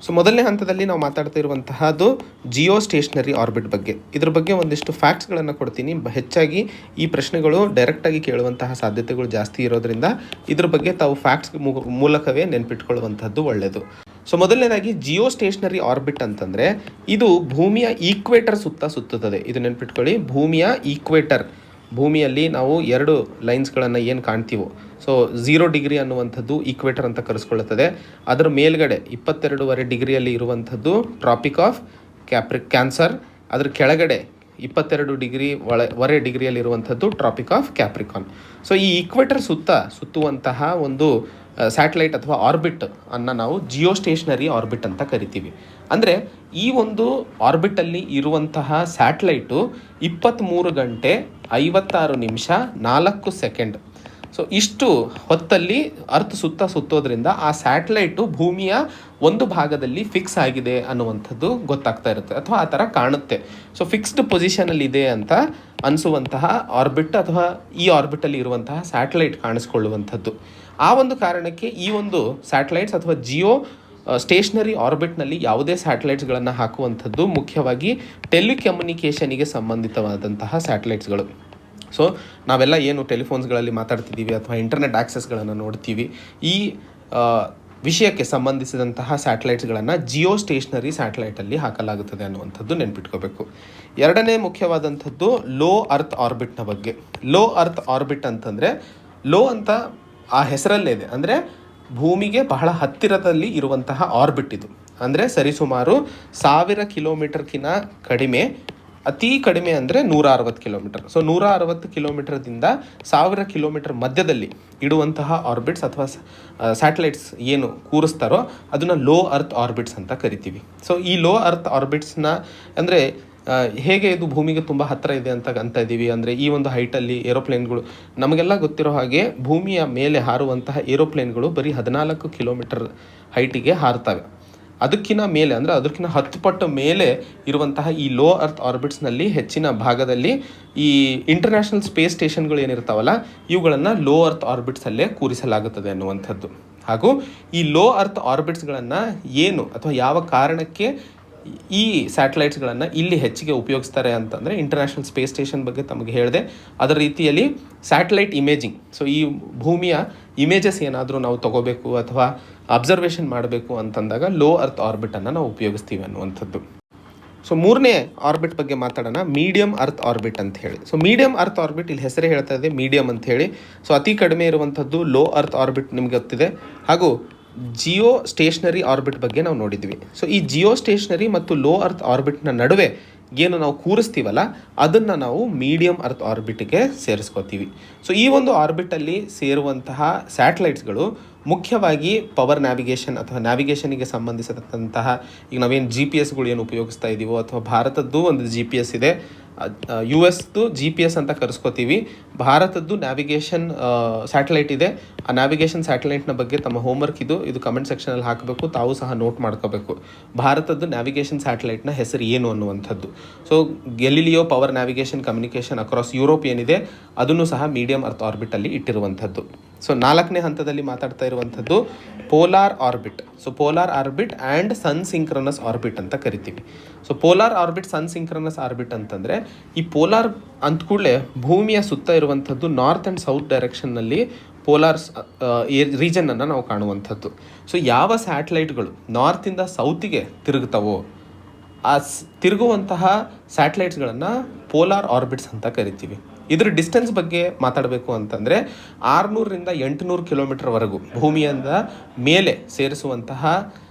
ಸೊ ಮೊದಲನೇ ಹಂತದಲ್ಲಿ ನಾವು ಮಾತಾಡ್ತಾ ಇರುವಂತಹದ್ದು ಜಿಯೋ ಸ್ಟೇಷನರಿ ಆರ್ಬಿಟ್ ಬಗ್ಗೆ. ಇದ್ರ ಬಗ್ಗೆ ಒಂದಿಷ್ಟು ಫ್ಯಾಕ್ಟ್ಸ್ಗಳನ್ನು ಕೊಡ್ತೀನಿ. ಹೆಚ್ಚಾಗಿ ಈ ಪ್ರಶ್ನೆಗಳು ಡೈರೆಕ್ಟಾಗಿ ಕೇಳುವಂತಹ ಸಾಧ್ಯತೆಗಳು ಜಾಸ್ತಿ ಇರೋದ್ರಿಂದ ಇದ್ರ ಬಗ್ಗೆ ತಾವು ಫ್ಯಾಕ್ಟ್ಸ್ ಮೂಲಕವೇ ನೆನ್ಪಿಟ್ಕೊಳ್ಳುವಂಥದ್ದು ಒಳ್ಳೆಯದು. ಸೊ ಮೊದಲನೇದಾಗಿ ಜಿಯೋ ಸ್ಟೇಷನರಿ ಆರ್ಬಿಟ್ ಅಂತಂದರೆ ಇದು ಭೂಮಿಯ ಈಕ್ವೇಟರ್ ಸುತ್ತುತ್ತದೆ. ಇದು ನೆನ್ಪಿಟ್ಕೊಳ್ಳಿ, ಭೂಮಿಯ ಈಕ್ವೇಟರ್. ಭೂಮಿಯಲ್ಲಿ ನಾವು 2 ಲೈನ್ಸ್ಗಳನ್ನು ಏನು ಕಾಣ್ತೀವೋ, ಸೊ 0 ಡಿಗ್ರಿ ಅನ್ನುವಂಥದ್ದು ಈಕ್ವೇಟರ್ ಅಂತ ಕರೆಸ್ಕೊಳ್ಳುತ್ತದೆ. ಅದರ ಮೇಲ್ಗಡೆ 22.5 ಡಿಗ್ರಿಯಲ್ಲಿ ಇರುವಂಥದ್ದು ಟ್ರಾಪಿಕ್ ಆಫ್ ಕ್ಯಾನ್ಸರ್, ಅದರ ಕೆಳಗಡೆ 22 ಡಿಗ್ರಿ ವರೆ ಡಿಗ್ರಿಯಲ್ಲಿರುವಂಥದ್ದು ಟ್ರಾಪಿಕ್ ಆಫ್ ಕ್ಯಾಪ್ರಿಕಾನ್. ಸೊ ಈ ಈಕ್ವೇಟರ್ ಸುತ್ತುವಂತಹ ಒಂದು ಸ್ಯಾಟಲೈಟ್ ಅಥವಾ ಆರ್ಬಿಟ್ ಅನ್ನು ನಾವು ಜಿಯೋ ಸ್ಟೇಷನರಿ ಆರ್ಬಿಟ್ ಅಂತ ಕರಿತೀವಿ. ಅಂದರೆ ಈ ಒಂದು ಆರ್ಬಿಟಲ್ಲಿ ಇರುವಂತಹ ಸ್ಯಾಟಲೈಟು 23 ಗಂಟೆ 56 ನಿಮಿಷ 4 ಸೆಕೆಂಡ್. ಸೊ ಇಷ್ಟು ಹೊತ್ತಲ್ಲಿ ಅರ್ತ್ ಸುತ್ತೋದ್ರಿಂದ ಆ ಸ್ಯಾಟಲೈಟು ಭೂಮಿಯ ಒಂದು ಭಾಗದಲ್ಲಿ ಫಿಕ್ಸ್ ಆಗಿದೆ ಅನ್ನುವಂಥದ್ದು ಗೊತ್ತಾಗ್ತಾ ಇರುತ್ತೆ, ಅಥವಾ ಆ ಥರ ಕಾಣುತ್ತೆ. ಸೊ ಫಿಕ್ಸ್ಡ್ ಪೊಸಿಷನಲ್ಲಿ ಇದೆ ಅಂತ ಅನಿಸುವಂತಹ ಆರ್ಬಿಟ್ ಅಥವಾ ಈ ಆರ್ಬಿಟಲ್ಲಿ ಇರುವಂತಹ ಸ್ಯಾಟಲೈಟ್ ಕಾಣಿಸ್ಕೊಳ್ಳುವಂಥದ್ದು. ಆ ಒಂದು ಕಾರಣಕ್ಕೆ ಈ ಒಂದು ಸ್ಯಾಟಲೈಟ್ಸ್ ಅಥವಾ ಜಿಯೋ ಸ್ಟೇಷನರಿ ಆರ್ಬಿಟ್ನಲ್ಲಿ ಯಾವುದೇ ಸ್ಯಾಟಲೈಟ್ಸ್ಗಳನ್ನು ಹಾಕುವಂಥದ್ದು ಮುಖ್ಯವಾಗಿ ಟೆಲಿಕಮ್ಯುನಿಕೇಷನಿಗೆ ಸಂಬಂಧಿತವಾದಂತಹ ಸ್ಯಾಟಲೈಟ್ಸ್ಗಳು. ಸೊ ನಾವೆಲ್ಲ ಏನು ಟೆಲಿಫೋನ್ಸ್ಗಳಲ್ಲಿ ಮಾತಾಡ್ತಿದ್ದೀವಿ ಅಥವಾ ಇಂಟರ್ನೆಟ್ ಆಕ್ಸೆಸ್ಗಳನ್ನು ನೋಡ್ತೀವಿ, ಈ ವಿಷಯಕ್ಕೆ ಸಂಬಂಧಿಸಿದಂತಹ ಸ್ಯಾಟಲೈಟ್ಸ್ಗಳನ್ನು ಜಿಯೋ ಸ್ಟೇಷನರಿ ಸ್ಯಾಟಲೈಟಲ್ಲಿ ಹಾಕಲಾಗುತ್ತದೆ ಅನ್ನುವಂಥದ್ದು ನೆನ್ಪಿಟ್ಕೋಬೇಕು. ಎರಡನೇ ಮುಖ್ಯವಾದಂಥದ್ದು ಲೋ ಅರ್ತ್ ಆರ್ಬಿಟ್ನ ಬಗ್ಗೆ. ಲೋ ಅರ್ತ್ ಆರ್ಬಿಟ್ ಅಂತಂದರೆ, ಲೋ ಅಂತ ಆ ಹೆಸರಲ್ಲೇ ಇದೆ, ಅಂದರೆ ಭೂಮಿಗೆ ಬಹಳ ಹತ್ತಿರದಲ್ಲಿ ಇರುವಂತಹ ಆರ್ಬಿಟ್ ಇದು. ಅಂದರೆ ಸರಿಸುಮಾರು 1000 ಕಿಲೋಮೀಟರ್ಕಿಂತ ಕಡಿಮೆ, ಅತಿ ಕಡಿಮೆ ಅಂದರೆ 160 ಕಿಲೋಮೀಟರ್. ಸೊ 160 ಕಿಲೋಮೀಟರ್ದಿಂದ 1000 ಕಿಲೋಮೀಟರ್ ಮಧ್ಯದಲ್ಲಿ ಇಡುವಂತಹ ಆರ್ಬಿಟ್ಸ್ ಅಥವಾ ಸ್ಯಾಟಲೈಟ್ಸ್ ಏನು ಕೂರಿಸ್ತಾರೋ ಅದನ್ನು ಲೋ ಅರ್ತ್ ಆರ್ಬಿಟ್ಸ್ ಅಂತ ಕರಿತೀವಿ. ಸೊ ಈ ಲೋ ಅರ್ತ್ ಆರ್ಬಿಟ್ಸ್ನ ಅಂದರೆ ಹೇಗೆ ಇದು ಭೂಮಿಗೆ ತುಂಬ ಹತ್ತಿರ ಇದೆ ಅಂತ ಇದ್ದೀವಿ ಅಂದರೆ, ಈ ಒಂದು ಹೈಟಲ್ಲಿ ಏರೋಪ್ಲೇನ್ಗಳು ನಮಗೆಲ್ಲ ಗೊತ್ತಿರೋ ಹಾಗೆ ಭೂಮಿಯ ಮೇಲೆ ಹಾರುವಂತಹ ಏರೋಪ್ಲೇನ್ಗಳು ಬರೀ 14 ಕಿಲೋಮೀಟರ್ ಹೈಟಿಗೆ ಹಾರ್ತವೆ. ಅದಕ್ಕಿಂತ ಮೇಲೆ ಅಂದರೆ ಅದಕ್ಕಿಂತ 10 ಪಟ್ಟು ಮೇಲೆ ಇರುವಂತಹ ಈ ಲೋ ಅರ್ತ್ ಆರ್ಬಿಟ್ಸ್ನಲ್ಲಿ ಹೆಚ್ಚಿನ ಭಾಗದಲ್ಲಿ ಈ ಇಂಟರ್ನ್ಯಾಷನಲ್ ಸ್ಪೇಸ್ ಸ್ಟೇಷನ್ಗಳು ಏನಿರ್ತಾವಲ್ಲ, ಇವುಗಳನ್ನು ಲೋ ಅರ್ತ್ ಆರ್ಬಿಟ್ಸಲ್ಲೇ ಕೂರಿಸಲಾಗುತ್ತದೆ ಅನ್ನುವಂಥದ್ದು. ಹಾಗೂ ಈ ಲೋ ಅರ್ತ್ ಆರ್ಬಿಟ್ಸ್ಗಳನ್ನು ಏನು ಅಥವಾ ಯಾವ ಕಾರಣಕ್ಕೆ ಈ ಸ್ಯಾಟಲೈಟ್ಸ್ಗಳನ್ನು ಇಲ್ಲಿ ಹೆಚ್ಚಿಗೆ ಉಪಯೋಗಿಸ್ತಾರೆ ಅಂತಂದರೆ, ಇಂಟರ್ನ್ಯಾಷನಲ್ ಸ್ಪೇಸ್ ಸ್ಟೇಷನ್ ಬಗ್ಗೆ ತಮಗೆ ಹೇಳಿದೆ. ಅದರ ರೀತಿಯಲ್ಲಿ ಸ್ಯಾಟಲೈಟ್ ಇಮೇಜಿಂಗ್, ಸೊ ಈ ಭೂಮಿಯ ಇಮೇಜಸ್ ಏನಾದರೂ ನಾವು ತಗೋಬೇಕು ಅಥವಾ ಅಬ್ಸರ್ವೇಷನ್ ಮಾಡಬೇಕು ಅಂತಂದಾಗ ಲೋ ಅರ್ತ್ ಆರ್ಬಿಟನ್ನು ನಾವು ಉಪಯೋಗಿಸ್ತೀವಿ ಅನ್ನುವಂಥದ್ದು. ಸೊ ಮೂರನೇ ಆರ್ಬಿಟ್ ಬಗ್ಗೆ ಮಾತಾಡೋಣ, ಮೀಡಿಯಮ್ ಅರ್ತ್ ಆರ್ಬಿಟ್ ಅಂತ ಹೇಳಿ. ಸೊ ಮೀಡಿಯಮ್ ಅರ್ತ್ ಆರ್ಬಿಟ್ ಇಲ್ಲಿ ಹೆಸರೇ ಹೇಳ್ತಾ ಇದೆ ಮೀಡಿಯಮ್ ಅಂತ ಹೇಳಿ. ಸೊ ಅತಿ ಕಡಿಮೆ ಇರುವಂಥದ್ದು ಲೋ ಅರ್ತ್ ಆರ್ಬಿಟ್ ನಿಮ್ಗೆ ಗೊತ್ತಿದೆ. ಹಾಗೂ ಜಿಯೋ ಸ್ಟೇಷನರಿ ಆರ್ಬಿಟ್ ಬಗ್ಗೆ ನಾವು ನೋಡಿದ್ವಿ. ಸೊ ಈ ಜಿಯೋ ಸ್ಟೇಷನರಿ ಮತ್ತು ಲೋ ಅರ್ತ್ ಆರ್ಬಿಟ್ನ ನಡುವೆ ಏನು ನಾವು ಕೂರಿಸ್ತೀವಲ್ಲ, ಅದನ್ನು ನಾವು ಮೀಡಿಯಮ್ ಅರ್ತ್ ಆರ್ಬಿಟ್ಗೆ ಸೇರಿಸ್ಕೋತೀವಿ. ಸೊ ಈ ಒಂದು ಆರ್ಬಿಟಲ್ಲಿ ಸೇರುವಂತಹ ಸ್ಯಾಟಲೈಟ್ಸ್ಗಳು ಮುಖ್ಯವಾಗಿ ಪವರ್ ನ್ಯಾವಿಗೇಷನ್ ಅಥವಾ ನ್ಯಾವಿಗೇಷನಿಗೆ ಸಂಬಂಧಿಸಿದಂತಹ, ಈಗ ನಾವೇನು GPS ಏನು ಉಪಯೋಗಿಸ್ತಾ ಇದ್ದೀವೋ, ಅಥವಾ ಭಾರತದ್ದು ಒಂದು GPS ಇದೆ, US GPS ಅಂತ ಕರೆಸ್ಕೋತೀವಿ. ಭಾರತದ್ದು ನ್ಯಾವಿಗೇಷನ್ ಸ್ಯಾಟಲೈಟ್ ಇದೆ. ಆ ನ್ಯಾವಿಗೇಷನ್ ಸ್ಯಾಟಲೈಟ್ನ ಬಗ್ಗೆ ತಮ್ಮ ಹೋಮ್ವರ್ಕ್ ಇದು ಕಮೆಂಟ್ ಸೆಕ್ಷನಲ್ಲಿ ಹಾಕಬೇಕು, ತಾವು ಸಹ ನೋಟ್ ಮಾಡ್ಕೋಬೇಕು. ಭಾರತದ್ದು ನ್ಯಾವಿಗೇಷನ್ ಸ್ಯಾಟಲೈಟ್ನ ಹೆಸರು ಏನು ಅನ್ನುವಂಥದ್ದು. So Galileo power navigation communication across Europe ಏನಿದೆ, ಅದನ್ನು ಸಹ ಮೀಡಿಯಮ್ ಅರ್ತ್ ಆರ್ಬಿಟಲ್ಲಿ ಇಟ್ಟಿರುವಂಥದ್ದು. ಸೊ 4ನೇ ಹಂತದಲ್ಲಿ ಮಾತಾಡ್ತಾ ಇರುವಂಥದ್ದು polar orbit. So polar orbit and sun synchronous orbit ಅಂತ ಕರಿತೀವಿ. So polar orbit, sun synchronous orbit ಅಂತಂದರೆ, ಈ ಪೋಲಾರ್ ಅಂದ ಕೂಡಲೇ ಭೂಮಿಯ ಸುತ್ತ ಇರುವಂಥದ್ದು ನಾರ್ತ್ ಆ್ಯಂಡ್ ಸೌತ್ ಡೈರೆಕ್ಷನ್ನಲ್ಲಿ ಪೋಲಾರ್ ರೀಜನನ್ನು ನಾವು ಕಾಣುವಂಥದ್ದು. ಸೊ ಯಾವ ಸ್ಯಾಟಲೈಟ್ಗಳು ನಾರ್ತಿಂದ ಸೌತಿಗೆ ತಿರುಗ್ತವೋ ಆ ತಿರುಗುವಂತಹ ಸ್ಯಾಟಲೈಟ್ಸ್ಗಳನ್ನು ಪೋಲಾರ್ ಆರ್ಬಿಟ್ಸ್ ಅಂತ ಕರಿತೀವಿ. ಇದರ ಡಿಸ್ಟೆನ್ಸ್ ಬಗ್ಗೆ ಮಾತಾಡಬೇಕು ಅಂತಂದರೆ 600ರಿಂದ 800 ಕಿಲೋಮೀಟರ್ವರೆಗೂ ಭೂಮಿಯಿಂದ ಮೇಲೆ ಸೇರಿಸುವಂತಹ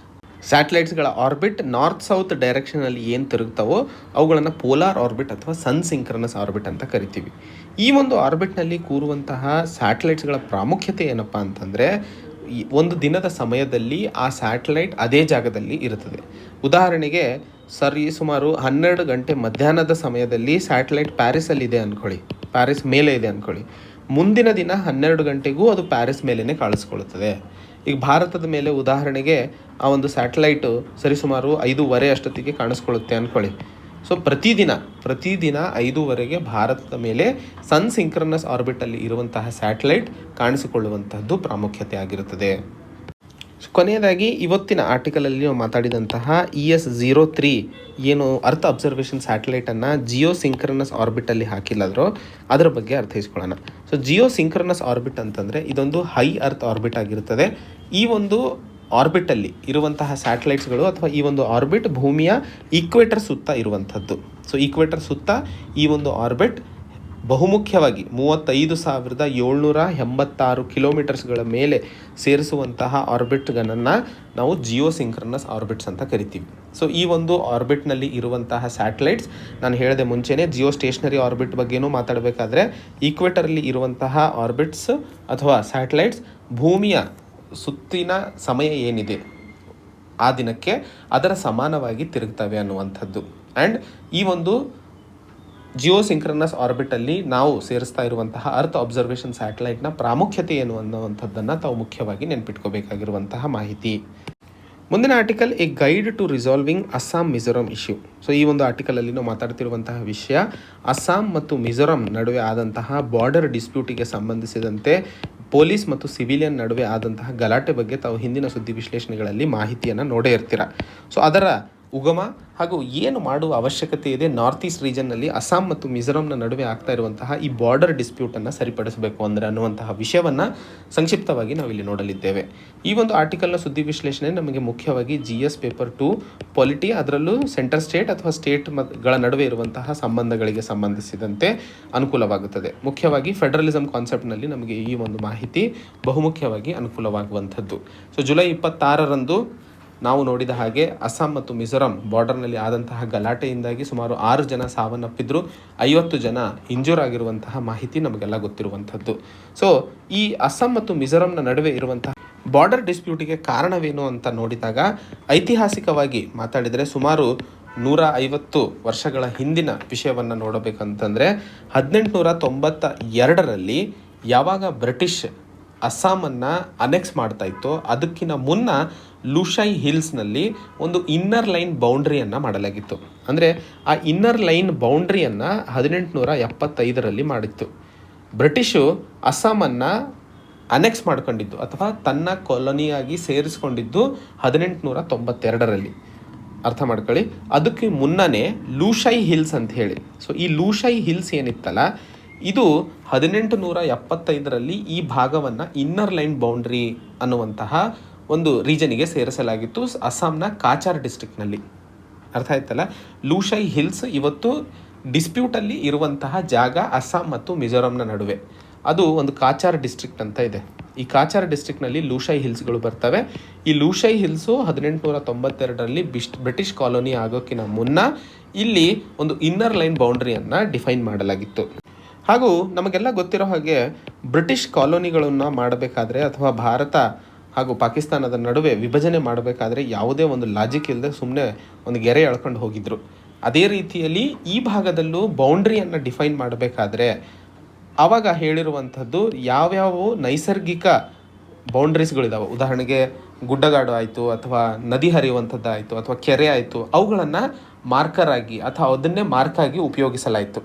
ಸ್ಯಾಟಲೈಟ್ಸ್ಗಳ ಆರ್ಬಿಟ್ ನಾರ್ತ್ ಸೌತ್ ಡೈರೆಕ್ಷನಲ್ಲಿ ಏನು ತಿರುಗ್ತಾವೋ ಅವುಗಳನ್ನು ಪೋಲಾರ್ ಆರ್ಬಿಟ್ ಅಥವಾ ಸನ್ ಸಿಂಕ್ರನಸ್ ಆರ್ಬಿಟ್ ಅಂತ ಕರಿತೀವಿ. ಈ ಒಂದು ಆರ್ಬಿಟ್ನಲ್ಲಿ ಕೂರುವಂತಹ ಸ್ಯಾಟಲೈಟ್ಸ್ಗಳ ಪ್ರಾಮುಖ್ಯತೆ ಏನಪ್ಪ ಅಂತಂದರೆ, ಒಂದು ದಿನದ ಸಮಯದಲ್ಲಿ ಆ ಸ್ಯಾಟಲೈಟ್ ಅದೇ ಜಾಗದಲ್ಲಿ ಇರುತ್ತದೆ. ಉದಾಹರಣೆಗೆ ಸುಮಾರು 12 ಗಂಟೆ ಮಧ್ಯಾಹ್ನದ ಸಮಯದಲ್ಲಿ ಸ್ಯಾಟಲೈಟ್ ಪ್ಯಾರಿಸಲ್ಲಿದೆ ಅಂದ್ಕೊಳ್ಳಿ, ಪ್ಯಾರಿಸ್ ಮೇಲೆ ಇದೆ ಅಂದ್ಕೊಳ್ಳಿ. ಮುಂದಿನ ದಿನ 12 ಗಂಟೆಗೂ ಅದು ಪ್ಯಾರಿಸ್ ಮೇಲೇ ಕಾಣಿಸ್ಕೊಳ್ಳುತ್ತದೆ. ಈಗ ಭಾರತದ ಮೇಲೆ ಉದಾಹರಣೆಗೆ ಆ ಒಂದು ಸ್ಯಾಟಲೈಟು ಸರಿಸುಮಾರು 5:30 ಅಷ್ಟೊತ್ತಿಗೆ ಕಾಣಿಸ್ಕೊಳ್ಳುತ್ತೆ ಅಂದ್ಕೊಳ್ಳಿ. ಸೊ ಪ್ರತಿದಿನ 5:30ಗೆ ಭಾರತದ ಮೇಲೆ ಸನ್ ಸಿಂಕ್ರನಸ್ ಆರ್ಬಿಟಲ್ಲಿ ಇರುವಂತಹ ಸ್ಯಾಟಲೈಟ್ ಕಾಣಿಸಿಕೊಳ್ಳುವಂತಹದ್ದು ಪ್ರಾಮುಖ್ಯತೆ ಆಗಿರುತ್ತದೆ. ಕೊನೆಯದಾಗಿ ಇವತ್ತಿನ ಆರ್ಟಿಕಲಲ್ಲಿ ನಾವು ಮಾತಾಡಿದಂತಹ ES-03 ಏನು ಅರ್ತ್ ಅಬ್ಸರ್ವೇಷನ್ ಸ್ಯಾಟಲೈಟನ್ನು ಜಿಯೋ ಸಿಂಕ್ರನಸ್ ಆರ್ಬಿಟಲ್ಲಿ ಹಾಕಿಲ್ಲದ್ರೋ ಅದರ ಬಗ್ಗೆ ಅರ್ಥೈಸ್ಕೊಳ್ಳೋಣ. ಸೊ ಜಿಯೋ ಸಿಂಕ್ರನಸ್ ಆರ್ಬಿಟ್ ಅಂತಂದರೆ ಇದೊಂದು ಹೈ ಅರ್ತ್ ಆರ್ಬಿಟ್ ಆಗಿರುತ್ತದೆ. ಈ ಒಂದು ಆರ್ಬಿಟಲ್ಲಿ ಇರುವಂತಹ ಸ್ಯಾಟಲೈಟ್ಸ್ಗಳು ಅಥವಾ ಈ ಒಂದು ಆರ್ಬಿಟ್ ಭೂಮಿಯ ಈಕ್ವೇಟರ್ ಸುತ್ತ ಇರುವಂಥದ್ದು. ಸೊ ಈಕ್ವೇಟರ್ ಸುತ್ತ ಈ ಒಂದು ಆರ್ಬಿಟ್ ಬಹುಮುಖ್ಯವಾಗಿ 35,786 ಕಿಲೋಮೀಟರ್ಸ್ಗಳ ಮೇಲೆ ಸೇರಿಸುವಂತಹ ಆರ್ಬಿಟ್ಗಳನ್ನು ನಾವು ಜಿಯೋ ಸಿಂಕ್ರನಸ್ ಆರ್ಬಿಟ್ಸ್ ಅಂತ ಕರಿತೀವಿ. ಸೊ ಈ ಒಂದು ಆರ್ಬಿಟ್ನಲ್ಲಿ ಇರುವಂತಹ ಸ್ಯಾಟಲೈಟ್ಸ್, ನಾನು ಹೇಳಿದೆ ಮುಂಚೆನೇ ಜಿಯೋ ಸ್ಟೇಷನರಿ ಆರ್ಬಿಟ್ ಬಗ್ಗೆನೂ ಮಾತಾಡಬೇಕಾದ್ರೆ, ಈಕ್ವೇಟರಲ್ಲಿ ಇರುವಂತಹ ಆರ್ಬಿಟ್ಸ್ ಅಥವಾ ಸ್ಯಾಟಲೈಟ್ಸ್ ಭೂಮಿಯ ಸುತ್ತಿನ ಸಮಯ ಏನಿದೆ ಆ ದಿನಕ್ಕೆ ಅದರ ಸಮಾನವಾಗಿ ತಿರುಗ್ತವೆ ಅನ್ನುವಂಥದ್ದು. ಆ್ಯಂಡ್ ಈ ಒಂದು ಜಿಯೋ ಸಿಂಕ್ರನಸ್ ಆರ್ಬಿಟಲ್ಲಿ ನಾವು ಸೇರಿಸ್ತಾ ಇರುವಂತಹ ಅರ್ತ್ ಅಬ್ಸರ್ವೇಷನ್ ಸ್ಯಾಟಲೈಟ್ನ ಪ್ರಾಮುಖ್ಯತೆ ಏನು ಅನ್ನುವಂಥದ್ದನ್ನು ತಾವು ಮುಖ್ಯವಾಗಿ ನೆನಪಿಟ್ಕೋಬೇಕಾಗಿರುವಂತಹ ಮಾಹಿತಿ. ಮುಂದಿನ article a guide to resolving Assam Mizoram issue. So ಈ ಒಂದು ಆರ್ಟಿಕಲಲ್ಲಿ ನಾವು ಮಾತಾಡ್ತಿರುವಂತಹ ವಿಷಯ ಅಸ್ಸಾಂ ಮತ್ತು ಮಿಜೋರಾಂ ನಡುವೆ ಆದಂತಹ ಬಾರ್ಡರ್ ಡಿಸ್ಪ್ಯೂಟಿಗೆ ಸಂಬಂಧಿಸಿದಂತೆ ಪೊಲೀಸ್ ಮತ್ತು ಸಿವಿಲಿಯನ್ ನಡುವೆ ಆದಂತಹ ಗಲಾಟೆ ಬಗ್ಗೆ ತಾವು ಹಿಂದಿನ ಸುದ್ದಿ ವಿಶ್ಲೇಷಣೆಗಳಲ್ಲಿ ಮಾಹಿತಿಯನ್ನು ನೋಡೇ ಇರ್ತೀರ. ಸೊ ಅದರ ಉಗಮ ಹಾಗೂ ಏನು ಮಾಡುವ ಅವಶ್ಯಕತೆ ಇದೆ ನಾರ್ತ್ ಈಸ್ಟ್ ರೀಜನ್ನಲ್ಲಿ ಅಸ್ಸಾಂ ಮತ್ತು ಮಿಜೋರಾಂನ ನಡುವೆ ಆಗ್ತಾ ಇರುವಂತಹ ಈ ಬಾರ್ಡರ್ ಡಿಸ್ಪ್ಯೂಟನ್ನು ಸರಿಪಡಿಸಬೇಕು ಅಂದರೆ ಅನ್ನುವಂತಹ ವಿಷಯವನ್ನು ಸಂಕ್ಷಿಪ್ತವಾಗಿ ನಾವಿಲ್ಲಿ ನೋಡಲಿದ್ದೇವೆ. ಈ ಒಂದು ಆರ್ಟಿಕಲ್ನ ಸುದ್ದಿ ವಿಶ್ಲೇಷಣೆ ನಮಗೆ ಮುಖ್ಯವಾಗಿ GS ಪೇಪರ್ 2 ಪಾಲಿಟಿ, ಅದರಲ್ಲೂ ಸೆಂಟರ್ ಸ್ಟೇಟ್ ಅಥವಾ ಸ್ಟೇಟ್ಗಳ ನಡುವೆ ಇರುವಂತಹ ಸಂಬಂಧಗಳಿಗೆ ಸಂಬಂಧಿಸಿದಂತೆ ಅನುಕೂಲವಾಗುತ್ತದೆ. ಮುಖ್ಯವಾಗಿ ಫೆಡರಲಿಸಮ್ ಕಾನ್ಸೆಪ್ಟ್ನಲ್ಲಿ ನಮಗೆ ಈ ಒಂದು ಮಾಹಿತಿ ಬಹುಮುಖ್ಯವಾಗಿ ಅನುಕೂಲವಾಗುವಂಥದ್ದು. ಸೊ ಜುಲೈ 26ರಂದು ನಾವು ನೋಡಿದ ಹಾಗೆ ಅಸ್ಸಾಂ ಮತ್ತು ಮಿಜೋರಾಂ ಬಾರ್ಡರ್ನಲ್ಲಿ ಆದಂತಹ ಗಲಾಟೆಯಿಂದಾಗಿ ಸುಮಾರು 6 ಜನ ಸಾವನ್ನಪ್ಪಿದ್ರು, 50 ಜನ ಇಂಜೂರ್ ಆಗಿರುವಂತಹ ಮಾಹಿತಿ ನಮಗೆಲ್ಲ ಗೊತ್ತಿರುವಂಥದ್ದು. ಸೊ ಈ ಅಸ್ಸಾಂ ಮತ್ತು ಮಿಜೋರಾಂನ ನಡುವೆ ಇರುವಂತಹ ಬಾರ್ಡರ್ ಡಿಸ್ಪ್ಯೂಟಿಗೆ ಕಾರಣವೇನು ಅಂತ ನೋಡಿದಾಗ, ಐತಿಹಾಸಿಕವಾಗಿ ಮಾತಾಡಿದರೆ ಸುಮಾರು 150 ವರ್ಷಗಳ ಹಿಂದಿನ ವಿಷಯವನ್ನು ನೋಡಬೇಕಂತಂದರೆ 1892ರಲ್ಲಿ ಯಾವಾಗ ಬ್ರಿಟಿಷ್ ಅಸ್ಸಾಮನ್ನು ಅನೆಕ್ಸ್ ಮಾಡ್ತಾ ಇತ್ತು, ಅದಕ್ಕಿಂತ ಮುನ್ನ ಲೂಷೈ ಹಿಲ್ಸ್ನಲ್ಲಿ ಒಂದು ಇನ್ನರ್ ಲೈನ್ ಬೌಂಡ್ರಿಯನ್ನು ಮಾಡಲಾಗಿತ್ತು. ಅಂದರೆ ಆ ಇನ್ನರ್ ಲೈನ್ ಬೌಂಡ್ರಿಯನ್ನು 1875ರಲ್ಲಿ ಮಾಡಿತ್ತು. ಬ್ರಿಟಿಷು ಅಸ್ಸಾಮನ್ನು ಅನೆಕ್ಸ್ ಮಾಡ್ಕೊಂಡಿದ್ದು ಅಥವಾ ತನ್ನ ಕಾಲೋನಿಯಾಗಿ ಸೇರಿಸ್ಕೊಂಡಿದ್ದು 1892ರಲ್ಲಿ. ಅರ್ಥ ಮಾಡ್ಕೊಳ್ಳಿ. ಅದಕ್ಕೆ ಮುನ್ನನೇ ಲೂಷೈ ಹಿಲ್ಸ್ ಅಂತ ಹೇಳಿ, ಸೊ ಈ ಲೂಷೈ ಹಿಲ್ಸ್ ಏನಿತ್ತಲ್ಲ ಇದು 1875ರಲ್ಲಿ ಈ ಭಾಗವನ್ನು ಇನ್ನರ್ ಲೈನ್ ಬೌಂಡ್ರಿ ಅನ್ನುವಂತಹ ಒಂದು ರೀಜನಿಗೆ ಸೇರಿಸಲಾಗಿತ್ತು, ಅಸ್ಸಾಂನ ಕಾಚಾರ್ ಡಿಸ್ಟ್ರಿಕ್ಟ್ನಲ್ಲಿ. ಅರ್ಥ ಆಯ್ತಲ್ಲ. ಲೂಷೈ ಹಿಲ್ಸ್ ಇವತ್ತು ಡಿಸ್ಪ್ಯೂಟಲ್ಲಿ ಇರುವಂತಹ ಜಾಗ ಅಸ್ಸಾಂ ಮತ್ತು ಮಿಜೋರಾಂನ ನಡುವೆ. ಅದು ಒಂದು ಕಾಚಾರ್ ಡಿಸ್ಟ್ರಿಕ್ಟ್ ಅಂತ ಇದೆ. ಈ ಕಾಚಾರ್ ಡಿಸ್ಟ್ರಿಕ್ಟ್ನಲ್ಲಿ ಲೂಷೈ ಹಿಲ್ಸ್ಗಳು ಬರ್ತವೆ. ಈ ಲೂಷೈ ಹಿಲ್ಸು 1892ರಲ್ಲಿ ಬ್ರಿಟಿಷ್ ಕಾಲೋನಿ ಆಗೋಕ್ಕಿಂತ ಮುನ್ನ ಇಲ್ಲಿ ಒಂದು ಇನ್ನರ್ ಲೈನ್ ಬೌಂಡ್ರಿಯನ್ನು ಡಿಫೈನ್ ಮಾಡಲಾಗಿತ್ತು. ಹಾಗೂ ನಮಗೆಲ್ಲ ಗೊತ್ತಿರೋ ಹಾಗೆ ಬ್ರಿಟಿಷ್ ಕಾಲೋನಿಗಳನ್ನು ಮಾಡಬೇಕಾದ್ರೆ ಅಥವಾ ಭಾರತ ಹಾಗೂ ಪಾಕಿಸ್ತಾನದ ನಡುವೆ ವಿಭಜನೆ ಮಾಡಬೇಕಾದ್ರೆ ಯಾವುದೇ ಒಂದು ಲಾಜಿಕ್ ಇಲ್ಲದೆ ಸುಮ್ಮನೆ ಒಂದು ಗೆರೆ ಎಳ್ಕೊಂಡು ಹೋಗಿದ್ರು. ಅದೇ ರೀತಿಯಲ್ಲಿ ಈ ಭಾಗದಲ್ಲೂ ಬೌಂಡ್ರಿಯನ್ನು ಡಿಫೈನ್ ಮಾಡಬೇಕಾದ್ರೆ ಆವಾಗ ಹೇಳಿರುವಂಥದ್ದು ಯಾವ್ಯಾವ ನೈಸರ್ಗಿಕ ಬೌಂಡ್ರೀಸ್ಗಳಿದಾವೆ, ಉದಾಹರಣೆಗೆ ಗುಡ್ಡಗಾಡು ಆಯಿತು ಅಥವಾ ನದಿ ಹರಿಯುವಂಥದ್ದು ಆಯಿತು ಅಥವಾ ಕೆರೆ ಆಯಿತು, ಅವುಗಳನ್ನು ಮಾರ್ಕರ್ ಆಗಿ ಅಥವಾ ಅದನ್ನೇ ಮಾರ್ಕಾಗಿ ಉಪಯೋಗಿಸಲಾಯಿತು.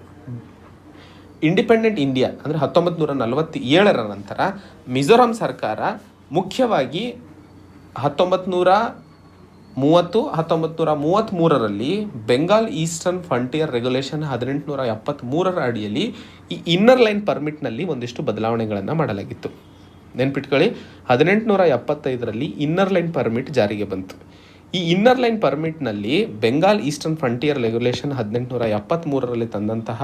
ಇಂಡಿಪೆಂಡೆಂಟ್ ಇಂಡಿಯಾ ಅಂದರೆ 1947ರ ನಂತರ ಮಿಜೋರಾಂ ಸರ್ಕಾರ ಮುಖ್ಯವಾಗಿ 1933ರಲ್ಲಿ ಬೆಂಗಾಲ್ ಈಸ್ಟರ್ನ್ ಫ್ರಂಟಿಯರ್ ರೆಗ್ಯುಲೇಷನ್ 1873ರ ಅಡಿಯಲ್ಲಿ ಈ ಇನ್ನರ್ ಲೈನ್ ಪರ್ಮಿಟ್ನಲ್ಲಿ ಒಂದಿಷ್ಟು ಬದಲಾವಣೆಗಳನ್ನು ಮಾಡಲಾಗಿತ್ತು. ನೆನ್ಪಿಟ್ಕೊಳ್ಳಿ, 1875ರಲ್ಲಿ ಇನ್ನರ್ ಲೈನ್ ಪರ್ಮಿಟ್ ಜಾರಿಗೆ ಬಂತು. ಈ ಇನ್ನರ್ ಲೈನ್ ಪರ್ಮಿಟ್ನಲ್ಲಿ ಬೆಂಗಾಲ್ ಈಸ್ಟರ್ನ್ ಫ್ರಂಟಿಯರ್ ರೆಗ್ಯುಲೇಷನ್ 1873ರಲ್ಲಿ ತಂದಂತಹ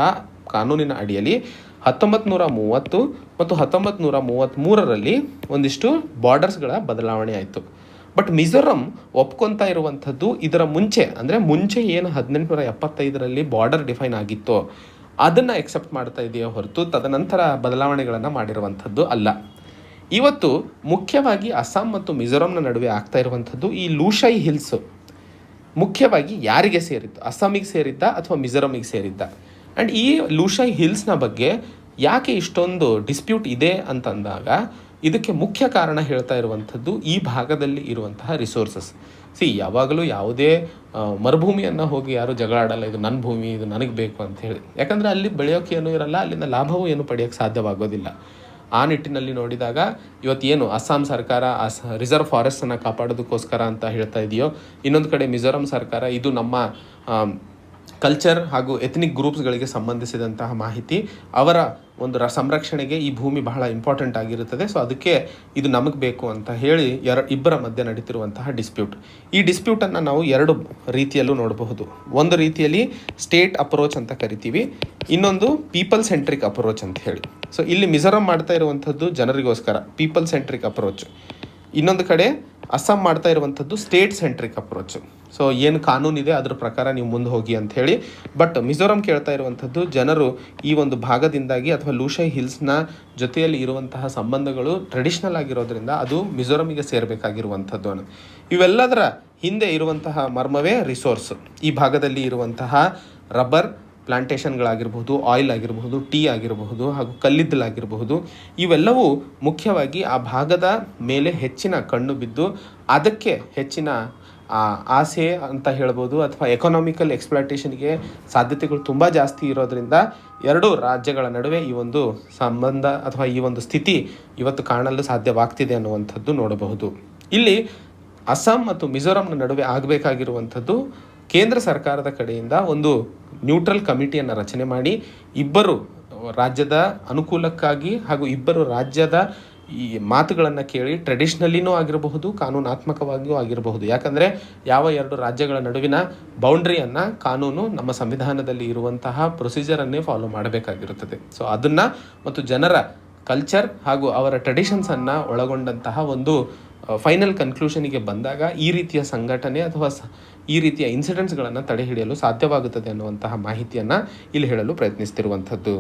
ಕಾನೂನಿನ ಅಡಿಯಲ್ಲಿ 1930 ಮತ್ತು 1933ರಲ್ಲಿ ಒಂದಿಷ್ಟು ಬಾರ್ಡರ್ಸ್ಗಳ ಬದಲಾವಣೆ ಆಯಿತು. ಬಟ್ ಮಿಜೋರಾಂ ಒಪ್ಕೊತಾ ಇರುವಂಥದ್ದು ಇದರ ಮುಂಚೆ ಏನು 1875ರಲ್ಲಿ ಬಾರ್ಡರ್ ಡಿಫೈನ್ ಆಗಿತ್ತೋ ಅದನ್ನು ಎಕ್ಸೆಪ್ಟ್ ಮಾಡ್ತಾ ಇದೆಯೋ ಹೊರತು ತದನಂತರ ಬದಲಾವಣೆಗಳನ್ನು ಮಾಡಿರುವಂಥದ್ದು ಅಲ್ಲ. ಇವತ್ತು ಮುಖ್ಯವಾಗಿ ಅಸ್ಸಾಂ ಮತ್ತು ಮಿಜೋರಾಂನ ನಡುವೆ ಆಗ್ತಾ ಇರುವಂಥದ್ದು ಈ ಲೂಷೈ ಹಿಲ್ಸು ಮುಖ್ಯವಾಗಿ ಯಾರಿಗೆ ಸೇರಿದ್ದು, ಅಸ್ಸಾಮಿಗೆ ಸೇರಿದ್ದ ಅಥವಾ ಮಿಜೋರಾಮಿಗೆ ಸೇರಿದ್ದ? ಆ್ಯಂಡ್ ಈ ಲೂಷೈ ಹಿಲ್ಸ್ನ ಬಗ್ಗೆ ಯಾಕೆ ಇಷ್ಟೊಂದು ಡಿಸ್ಪ್ಯೂಟ್ ಇದೆ ಅಂತಂದಾಗ ಇದಕ್ಕೆ ಮುಖ್ಯ ಕಾರಣ ಹೇಳ್ತಾ ಇರುವಂಥದ್ದು ಈ ಭಾಗದಲ್ಲಿ ಇರುವಂತಹ ರಿಸೋರ್ಸಸ್. ಯಾವಾಗಲೂ ಯಾವುದೇ ಮರುಭೂಮಿಯನ್ನು ಹೋಗಿ ಯಾರು ಜಗಳ ಆಡಲ್ಲ, ಇದು ನನ್ನ ಭೂಮಿ, ಇದು ನನಗೆ ಬೇಕು ಅಂತ ಹೇಳಿ. ಯಾಕಂದರೆ ಅಲ್ಲಿ ಬೆಳೆಯೋಕೆ ಏನೂ ಇರಲ್ಲ, ಅಲ್ಲಿಂದ ಲಾಭವೂ ಏನು ಪಡೆಯೋಕ್ಕೆ ಸಾಧ್ಯವಾಗೋದಿಲ್ಲ. ಆ ನಿಟ್ಟಿನಲ್ಲಿ ನೋಡಿದಾಗ ಇವತ್ತೇನು ಅಸ್ಸಾಂ ಸರ್ಕಾರ ರಿಸರ್ವ್ ಫಾರೆಸ್ಟನ್ನು ಕಾಪಾಡೋದಕ್ಕೋಸ್ಕರ ಅಂತ ಹೇಳ್ತಾ ಇದೆಯೋ, ಇನ್ನೊಂದು ಕಡೆ ಮಿಜೋರಾಂ ಸರ್ಕಾರ ಇದು ನಮ್ಮ ಕಲ್ಚರ್ ಹಾಗೂ ಎಥ್ನಿಕ್ ಗ್ರೂಪ್ಸ್ಗಳಿಗೆ ಸಂಬಂಧಿಸಿದಂತಹ ಮಾಹಿತಿ, ಅವರ ಒಂದು ಸಂರಕ್ಷಣೆಗೆ ಈ ಭೂಮಿ ಬಹಳ ಇಂಪಾರ್ಟೆಂಟ್ ಆಗಿರುತ್ತದೆ, ಸೊ ಅದಕ್ಕೆ ಇದು ನಮಗೆ ಬೇಕು ಅಂತ ಹೇಳಿ ಇಬ್ಬರ ಮಧ್ಯೆ ನಡೀತಿರುವಂತಹ ಡಿಸ್ಪ್ಯೂಟ್. ಈ ಡಿಸ್ಪ್ಯೂಟನ್ನು ನಾವು ಎರಡು ರೀತಿಯಲ್ಲೂ ನೋಡಬಹುದು. ಒಂದು ರೀತಿಯಲ್ಲಿ ಸ್ಟೇಟ್ ಅಪ್ರೋಚ್ ಅಂತ ಕರಿತೀವಿ, ಇನ್ನೊಂದು ಪೀಪಲ್ ಸೆಂಟ್ರಿಕ್ ಅಪ್ರೋಚ್ ಅಂತ ಹೇಳಿ. ಸೊ ಇಲ್ಲಿ ಮಿಜೋರಾಂ ಮಾಡ್ತಾ ಇರುವಂಥದ್ದು ಜನರಿಗೋಸ್ಕರ ಪೀಪಲ್ ಸೆಂಟ್ರಿಕ್ ಅಪ್ರೋಚ್, ಇನ್ನೊಂದು ಕಡೆ ಅಸ್ಸಾಂ ಮಾಡ್ತಾ ಇರುವಂಥದ್ದು ಸ್ಟೇಟ್ ಸೆಂಟ್ರಿಕ್ ಅಪ್ರೋಚ್. ಸೊ ಏನು ಕಾನೂನಿದೆ ಅದ್ರ ಪ್ರಕಾರ ನೀವು ಮುಂದೆ ಹೋಗಿ ಅಂತ ಹೇಳಿ. ಬಟ್ ಮಿಜೋರಾಂ ಕೇಳ್ತಾ ಇರುವಂಥದ್ದು ಜನರು ಈ ಒಂದು ಭಾಗದಿಂದಾಗಿ ಅಥವಾ ಲೂಷೈ ಹಿಲ್ಸ್ನ ಜೊತೆಯಲ್ಲಿ ಇರುವಂತಹ ಸಂಬಂಧಗಳು ಟ್ರೆಡಿಷ್ನಲ್ ಆಗಿರೋದ್ರಿಂದ ಅದು ಮಿಜೋರಾಮಿಗೆ ಸೇರಬೇಕಾಗಿರುವಂಥದ್ದು ಅನ್ನೋದು. ಇವೆಲ್ಲದರ ಹಿಂದೆ ಇರುವಂತಹ ಮರ್ಮವೇ ರಿಸೋರ್ಸ್. ಈ ಭಾಗದಲ್ಲಿ ಇರುವಂತಹ ರಬ್ಬರ್ ಪ್ಲಾಂಟೇಷನ್ಗಳಾಗಿರ್ಬೋದು, ಆಯಿಲ್ ಆಗಿರಬಹುದು, ಟೀ ಆಗಿರಬಹುದು ಹಾಗೂ ಕಲ್ಲಿದ್ದಲಾಗಿರಬಹುದು, ಇವೆಲ್ಲವೂ ಮುಖ್ಯವಾಗಿ ಆ ಭಾಗದ ಮೇಲೆ ಹೆಚ್ಚಿನ ಕಣ್ಣು ಬಿದ್ದು ಅದಕ್ಕೆ ಹೆಚ್ಚಿನ ಆಸೆ ಅಂತ ಹೇಳ್ಬೋದು ಅಥವಾ ಎಕನಾಮಿಕಲ್ ಎಕ್ಸ್ಪ್ಲಾಟೇಷನ್ಗೆ ಸಾಧ್ಯತೆಗಳು ತುಂಬ ಜಾಸ್ತಿ ಇರೋದ್ರಿಂದ ಎರಡೂ ರಾಜ್ಯಗಳ ನಡುವೆ ಈ ಒಂದು ಸಂಬಂಧ ಅಥವಾ ಈ ಒಂದು ಸ್ಥಿತಿ ಇವತ್ತು ಕಾಣಲು ಸಾಧ್ಯವಾಗ್ತಿದೆ ಅನ್ನುವಂಥದ್ದು ನೋಡಬಹುದು. ಇಲ್ಲಿ ಅಸ್ಸಾಂ ಮತ್ತು ಮಿಜೋರಾಂನ ನಡುವೆ ಆಗಬೇಕಾಗಿರುವಂಥದ್ದು ಕೇಂದ್ರ ಸರ್ಕಾರದ ಕಡೆಯಿಂದ ಒಂದು ನ್ಯೂಟ್ರಲ್ ಕಮಿಟಿಯನ್ನು ರಚನೆ ಮಾಡಿ ಇಬ್ಬರು ರಾಜ್ಯದ ಅನುಕೂಲಕ್ಕಾಗಿ ಹಾಗೂ ಇಬ್ಬರು ರಾಜ್ಯದ ಈ ಮಾತುಗಳನ್ನು ಕೇಳಿ ಟ್ರೆಡಿಷ್ನಲಿನೂ ಆಗಿರಬಹುದು, ಕಾನೂನಾತ್ಮಕವಾಗಿಯೂ ಆಗಿರಬಹುದು. ಯಾಕಂದರೆ ಯಾವ ಎರಡು ರಾಜ್ಯಗಳ ನಡುವಿನ ಬೌಂಡ್ರಿಯನ್ನು ಕಾನೂನು ನಮ್ಮ ಸಂವಿಧಾನದಲ್ಲಿ ಇರುವಂತಹ ಪ್ರೊಸೀಜರನ್ನೇ ಫಾಲೋ ಮಾಡಬೇಕಾಗಿರುತ್ತದೆ. ಸೊ ಅದನ್ನು ಮತ್ತು ಜನರ ಕಲ್ಚರ್ ಹಾಗೂ ಅವರ ಟ್ರೆಡಿಷನ್ಸನ್ನು ಒಳಗೊಂಡಂತಹ ಒಂದು ಫೈನಲ್ ಕನ್ಕ್ಲೂಷನಿಗೆ ಬಂದಾಗ ಈ ರೀತಿಯ ಸಂಘಟನೆ ಅಥವಾ ಈ ರೀತಿಯ ಇನ್ಸಿಡೆಂಟ್ಸ್ಗಳನ್ನು ತಡೆ ಹಿಡಿಯಲು ಸಾಧ್ಯವಾಗುತ್ತದೆ ಅನ್ನುವಂತಹ ಮಾಹಿತಿಯನ್ನು ಇಲ್ಲಿ ಹೇಳಲು ಪ್ರಯತ್ನಿಸ್ತಿರುವಂಥದ್ದು.